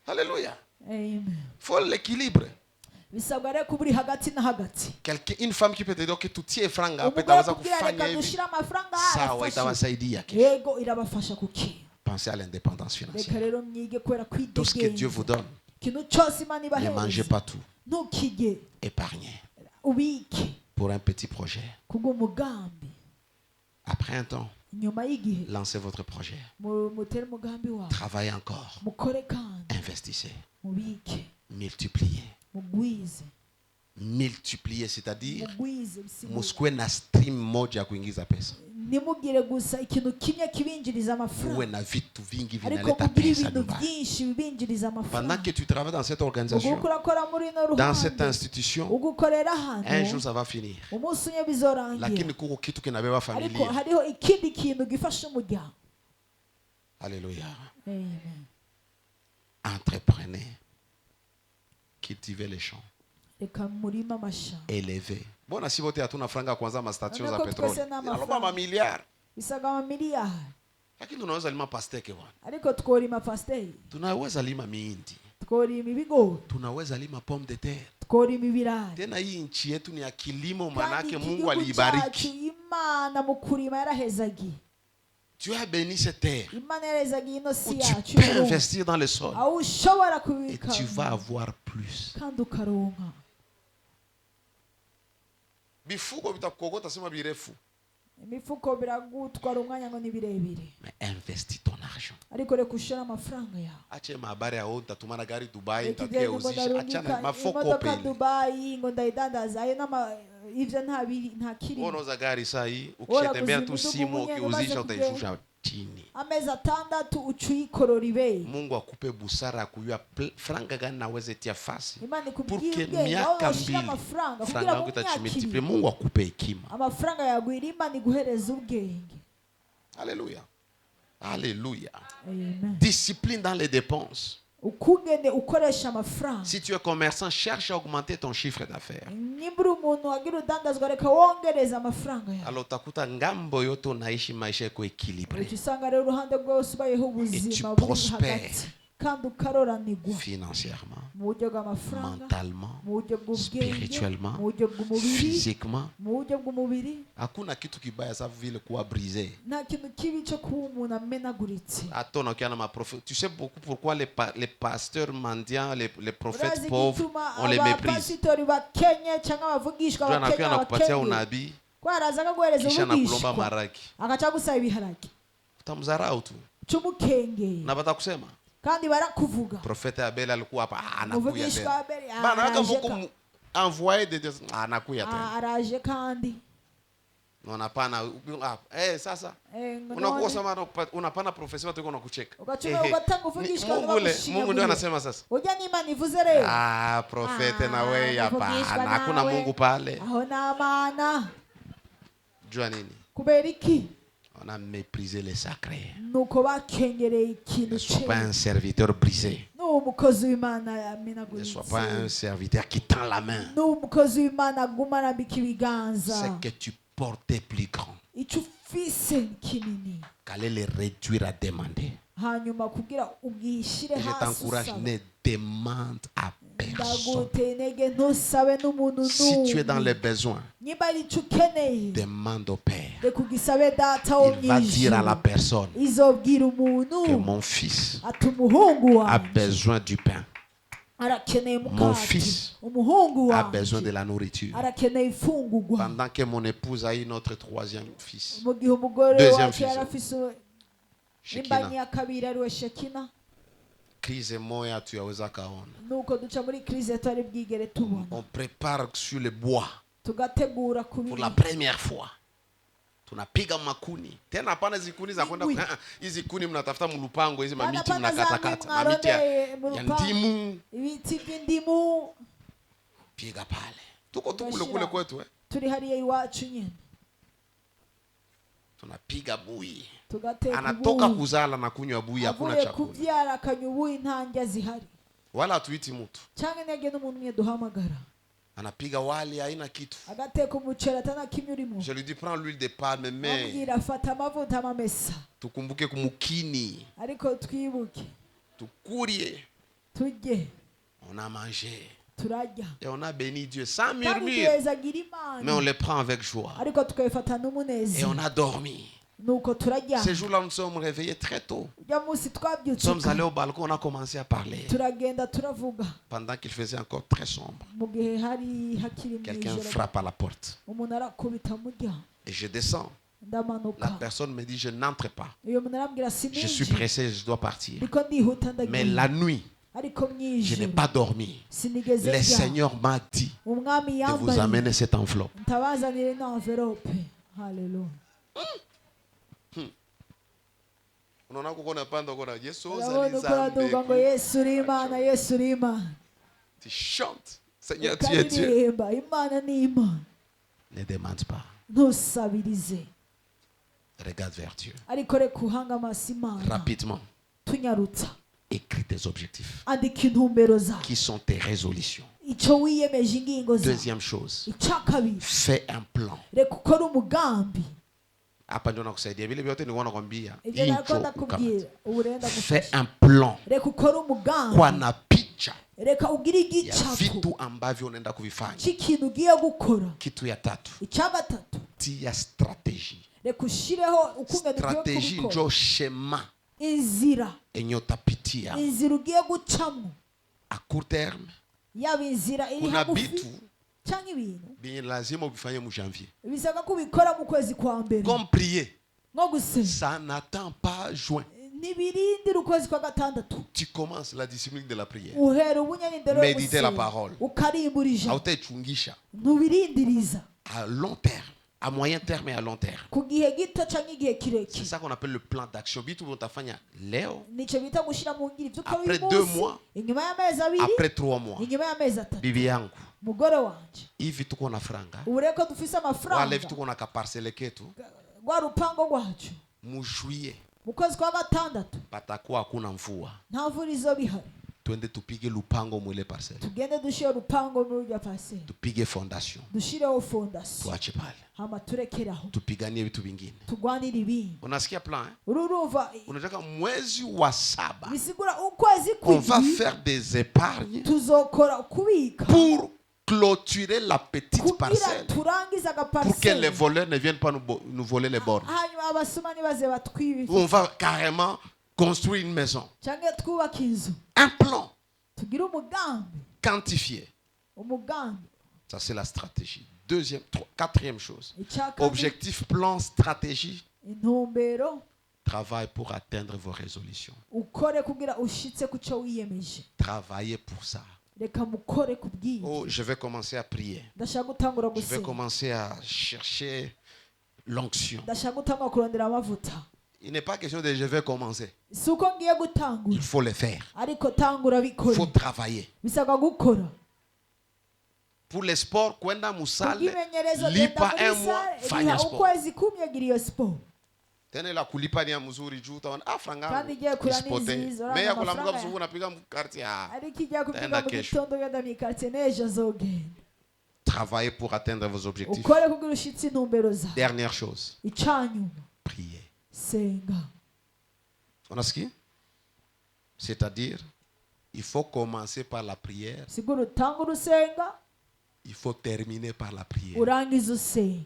Alléluia. Amen. Faut l'équilibre. Bisabwa rero kuburi hagati na hagati. Une femme qui peut te dire que tu tiens franga Umugore petaweza akubwira kufanya reka hivi. dushira amafaranga Sawa arafasha. itawasaidia kesho. Yego irabafasha kuki. Pensez à l'indépendance Reka financière. rero mwige kwera Tout ce que Dieu vous kwidegembya. donne, Ikintu cyose Imana ne mangez ibahereza pas tout. ntukige Épargnez ubike pour un petit projet. kubw'umugambi. Après un temps, Nyuma y'igihe lancez votre projet. mutere umugambi wawe, Travaillez encore. mukore kandi Investissez. mubike, Multipliez. mugwize, Multipliez, c'est-à-dire mugwize bisigura musikwe na stream moja ya kuingiza pesa. nimugire gusa ikintu kimwe kibinjiriza uwe amafaranga na vitu vingi ariko vinaleta mugire pesa ibintu nyumbani. byinshi bibinjiriza Pendant amafaranga que tu travailles dans cette organisation, ubwo urakora muri ino dans cette ruhande institution, ugukorera un jour ahantu ça va finir. umunsi umwe bizorangira Lakini kuko kitu kinabeba ariko familia. hariho ikindi kintu gifasha umuryango. Alléluia. Amen. Entreprenez. Cultivez les champs. Reka murima amashamba Élevez. Bona si vote hatuna franga kwanza ma stations za Nako petroli. twese n'amafaranga. Aloba ma milliards. bisaga amamiliyari Lakini tunaweza lima pasteke bwana. ariko tworima pasiteri, Tunaweza lima mihindi. tworima ibigori, Tunaweza lima pomme de terre. tworima ibirayi. Tena hii nchi yetu ni ya kilimo, Kandi manake iki Mungu gihugu cyacu aliibariki. Imana mu kurima yarahezagiye. Tu as béni cette terre Imana yarahezagiye ino où si tu yacu peux y'ubururu. investir dans le sol aho ushobora et kubika tu vas avoir plus. kandi ukaronka. Bifuko vitakukokota sema birefu. Imifuko biragutwara umwanya ngo ni birebire, Mais investis ton argent. ariko reka ushore amafaranga yawe. Ache mahabari ya wewe utatumana gari Dubai Reka utakia igende ngo uzisha. Achana ndarungika mafoko imodoka peli. Dubai ngo ndayidandaza, ayo ivyo nta Wewe kiri. unauza gari saa hii Bora ukishatembea tu kuzimudu simu mwenyewe ukiuzisha basi utaishusha chini. Amezi 6 ucuyikorora ibeye. Mungu akupe busara kujua franga gani naweza tia fasi. Imana Pour ikubwire que ubwenge aho miaka washira mbili amafaranga franga kugira ngo yako itachimultiplie. myakire Mungu akupe hekima. amafaranga yagwira, Imana iguhereza ubwenge. Alléluia. Alléluia. Amen. Discipline dans les dépenses. Ukungene ukoresha amafaranga. Si tu es commerçant, cherche à augmenter ton chiffre d'affaires. Nimba uri umuntu wagira udandazwa, reka wongereza amafaranga yawe. Alors utakuta ngambo yote unaishi maisha yako equilibre Uca usanga rero uruhande rwose ubayeho ubuzima buri prospères. hagati kandi ukaroranirwa financièrement, mu buryo bw'amafaranga, mentalement, mu buryo bw'ubwenge, spirituellement, mu buryo bw'umubiri, physiquement. mu buryo bw'umubiri. Hakuna kitu kibaya sa vile kuwa brisé. Nta kintu kibi cyo kuba umuntu amenaguritse. Attends, tu sais beaucoup pourquoi les pasteurs mendiants, les prophètes Urazi pauvres, igituma on les méprise. abapasitori bakenye cyangwa abavugishwa Ndio anakuwa bakenye anakupatia abakenye unabii kwaraza akaguhereza kisha nakulomba ubugishwa maraki. agaca gusaba ibiharage Utamdharau tu. cy'umukenge Na batakusema kandi barakuvuga. Prophète Abel alikuwa hapa, anakuya Umuvugishwa tena. Abeli Bana hata araje Mungu envoyer de Dieu, anakuya tena. araje kandi Unapana sasa none unakuwa sama unapana profesa watu unakucheka. ugacuma ugatanga uvugishwa Mungu ndio anasema sasa. ujya n'Imana ivuze rero. Profete na wewe hapa. Hakuna Mungu pale. Aho na mana. Jua nini? Kubera iki? On a méprisé les sacrés. Nuko bakengereye ikintu Ne sois cye. pas un serviteur brisé. N'umukozi w'Imana Ne yamenaguritse. sois pas un serviteur qui tend la main. N'umukozi w'Imana aguma arambika ibiganza. C'est que tu portais plus grand. Icyo ufise kinini. Qu'allez les réduire à demander. Hanyuma kugira ubwishyire Et je hasi t'encourage, usaba. ne demande à personne. Ndaguteye intege ntusabe n'umuntu Si tu es dans n'umwe. les besoins, Niba ari icyo ukeneye demande au Père. reka ugisabe data wo Il va dire à la mw'ijuru. personne Izobwira umuntu que mon fils ati umuhungu a wanjye besoin du pain, arakeneye Mon umukati, fils umuhungu a besoin de wanjye la nourriture. arakeneye imfungugwa. Pendant que mon épouse a eu notre troisième fils, mu gihe umugore Deuxième wacu fils. yari afise Shekina, imbanyi ya kabiri ariwe Shekina. crise moya tuyaweza kaona. Nuko duca muri crise twari bwigere tubona, On prépare sur le bois tugategura pour kubiri la première fois. Tunapiga makuni tena, hapana hizi kuni za kwenda Igwi. hizi kuni mnatafuta mlupango, hizi mamiti Hapana za mnakatakata, mwi mamiti mwarode mu ya lupango. ndimu, ibiti by'indimu. piga pale. Tuko tu kule Tunashira. kule kwetu Turi hariya iwacu nyine tunapiga bui. tugateka Anatoka ubuyi. kuzala na kunywa bui, hakuna avuye chakula kubyara akanywa ubuyi, nta ndya zihari wala hatuiti mtu. cyangwa intege n'umuntu umwe duhamagara Anapiga wali, haina kitu. agateka umuceri atana kimwe urimo. Je lui dis prends l'huile de palme, mais amubwira afata amavuta amamesa, tukumbuke kumukini, ariko twibuke tukurie. turye. On a mangé turarya et on a béni Dieu sans kandi murmure, tuwezagira mais on Imana, le prend avec joie. ariko tukabifata Et n'umunezero. on a dormi. Nuko turarya. Ces jours-là, nous sommes réveillés très tôt. ujya munsi Nous twabyutse sommes allés au balcon, on a commencé à parler. turagenda turavuga Pendant qu'il faisait encore très sombre, mu gihe hari hakiri mu quelqu'un ijoro. frappe à la porte. Umuntu arakubita umuryango, Et je descends. La ndamanuka. personne me dit, je n'entre pas. Uyo muntu arambwira Je suis sininjira, pressé, je dois partir. ariko ndihuta Mais ndagiye. la nuit, ariko mu je n'ai ijoro pas dormi. sinigeze Le ndya. Seigneur m'a dit Umwami de vous yambaye amener cette enveloppe. ntabazanire ino envelope. Haleluya. unaona kuko unapanda uko na Yesu urabona uko uraduga ngo Yesu uri Imana, Yesu uri Imana. Tu chantes, Seigneur, tu es Dieu. ukaririmba Imana ni Imana. Ne demande pas. Ntusabirize, Regarde vers Dieu. ariko reka uhange amaso Imana. Rapidement, tunyarutsa écris tes objectifs. andika intumbero zawe, Qui sont tes résolutions? icyo wiyemeje ingingo zawe. Deuxième chose, icya kabiri, fais un plan. reka ukore umugambi. Hapa ndio nakusaidia. Vile vyote nilikuwa nakwambia. ibyo nakonda kubwira ubu renda Fais gufasha. un plan. reka ukore umugambi, Kwa na picha reka ugire ya igicapo vitu ambavyo unaenda kuvifanya. cy'ikintu ugiye gukora. Kitu ya tatu, icya gatatu, tia stratégie. reka ushireho ukungene ugiye Stratégie kubikora, ndio schéma inzira enye utapitia inzira ugiye gucamo, a court terme. yaba inzira iri Kuna hagufi bitu cyangwa ibintu bien lazima ubifanye mu janvier. bisaba ko ubikora mu kwezi kwa mbere, Comme prier, nko gusenga ça n'attend pas juin. ntibirindira ukwezi kwa gatandatu. Tu commences la discipline de la prière. uhera ubunyarindero Méditer la parole. ukarimbura ijambo, Hautaichungisha ntubirindiriza à long terme, à moyen terme et à long terme. ku gihe gito cyangwa igihe C'est kirekire. ça qu'on appelle le plan d'action. Bitu utafanya leo, nicyo bita gushyira mu ngiro ibyo ukora Après uyu 2 munsi, mois, inyuma y'amezi abiri, après 3 mois. inyuma y'amezi atatu. Bibi yangu, mugore wanje, hivi tuko na franga. ubu reko dufise Wale amafaranga, hivi tuko na kaparcele ketu. rwa rupango rwacu Mu juillet mu kwezi kwa gatandatu patakuwa hakuna mvua. nta mvura izo bihari, Twende tupige lupango mwile parcelle. tugende dushyire urupango muri rya paseri, Tupige fondation. dushireho fondasiyo, Tuache pale. hama turekeraho Tupiganie vitu vingine. tugwanire ibindi. Unasikia plan eh? urumva Unataka mwezi wa 7 bisigura ukwezi on va kw'indwi faire des épargnes tuzokora kubika pour clôturer la petite kugira parcelle turangize pour que les agapariseri, voleurs ne viennent pas nous voler les bornes. hanyuma abasuma nibaze batwibe On va carrément construire une maison. cyangwa twubaka inzu. Un plan tugire umugambi, quantifié. umugambi. Ça, c'est la stratégie. Quatrième chose. icya kabiri, Objectif, plan, stratégie. intumbero, Travaille pour atteindre vos résolutions. ukore kugira ushitse ku cyo wiyemeje. Travaillez pour ça. reka mukore kubwiye. Oh, je vais commencer à prier. ndashaka gutangura Je vais gusenga, commencer à chercher l'onction. ndashaka gutangura kurondera amavuta. Il n'est pas question de je vais commencer. si uko ngiye gutangura, Il faut le faire. ariko tangura Il bikore, faut travailler. bisabwa gukora. Pour les sports, kwenda musale, kubwimenyerezo lipa genda un muri mois, sale, fanya riha sport. ukwezi kumwe gira iyo siporo. Tena la kulipa ni ya mzuri juu utaona franga. Kandi igiye kula n'izizo, Mais ya urabona kulamuka amafaranga mzungu napiga mu quartier. ariko ijya kuvuga Tenda mu kesho. gitondo ugenda mu ikaritsiye n'ejo azogenda. Travailler pour atteindre vos objectifs. ukore kugira ushitse intumbero zawe. Dernière chose, icanyuma, prier. senga. On a ce qui? C'est-à-dire, il faut commencer par la prière, sigura utanga urusenga, il faut terminer par la prière. urangiza usenga.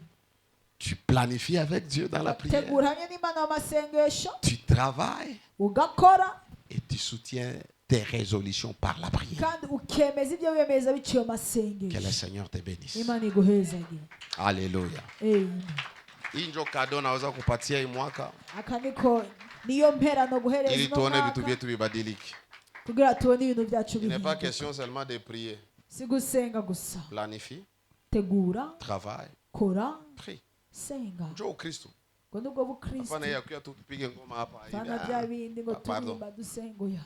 Tu planifies avec Dieu dans la prière. tegura hamwe n'Imana w'amasengesho, Tu travailles ugakora et tu soutiens tes résolutions par la prière. kandi ukemeza ibyo wiyemeza biciye mu Que le masengesho. Seigneur te bénisse. Imana iguhezagire. Alléluia. Amen. Hii ndio kado naweza kupatia hii mwaka aka niko niyo mpera no guhereza ili uno tuone vitu mwaka vyetu vibadilike. kugira tubone ibintu byacu Il n'est pas bihinduka. question seulement de prier. si gusenga gusa, Planifie, tegura, travaille, kora, prie. senga. Njoo Ukristo. ubwo nibwo bukristo, Hapana ya kuya tu tupige ngoma hapa hivi. fana bya bindi ngo Pardon. turirimba dusenguya.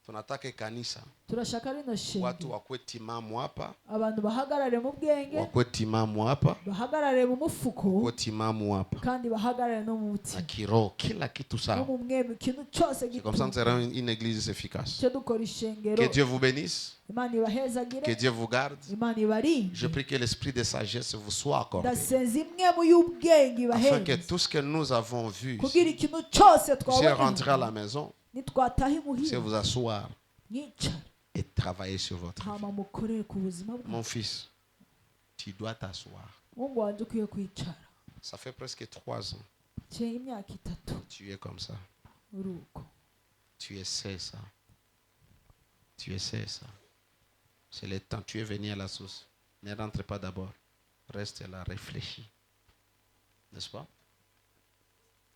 Tunataka kanisa turashaka rino watu shenge wakwe timamu hapa, abantu bahagarare mu bwenge, wakwe timamu hapa, bahagarare mu mufuko, wakwe timamu hapa. kandi bahagarare no mu Na mutima kiroho kila kitu no sawa. mu mwemwe, ikintu cyose C'est comme ça que nous serons gituma une église efficace. cyo dukora ishengero. Que Dieu vous bénisse, Imana que ibahezagire, Dieu vous garde. Imana ibarinde. Je prie que l'esprit de sagesse vous soit accordé, ndasenza imwe mu y'ubwenge afin que ibaheze, tout ce que nous avons vu, kugira ikintu cyose puissiez rentrer à la twabonye maison, nitwataha puissiez imuhira vous asseoir mwicara et travailler sur votre vie. hama mukorere ku buzima bwawe. Mon fils, tu dois t'asseoir. Mungu wanje ukwiye kwicara. Ça fait presque 3 ans. Cye imyaka 3 Tu es comme ça. uri uko. Tu essaies ça. Tu essaies ça. C'est le temps. Tu es venu à la source. Ne rentre pas d'abord. Reste là, réfléchis. N'est-ce pas?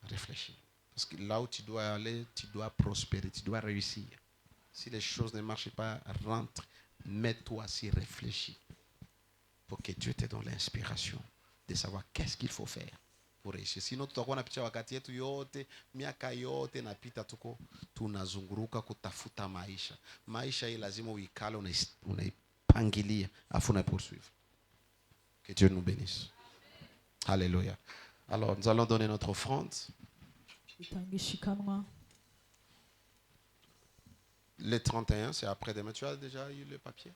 Réfléchis. Parce que là où tu dois aller, tu dois prospérer, tu dois réussir. Si les choses ne marchent pas, rentre, mets-toi assis, réfléchis. Pour que Dieu te donne l'inspiration de savoir qu'est-ce qu'il faut faire kureishi. Sino tutakuwa napitia wakati yetu yote, miaka yote napita tuko tunazunguruka kutafuta maisha. Maisha hii lazima uikale, unaipangilia afu na poursuivre. Que Dieu nous bénisse. Alléluia. Alors nous allons donner notre offrande. Les 31, c'est après demain. Tu as déjà eu le papier?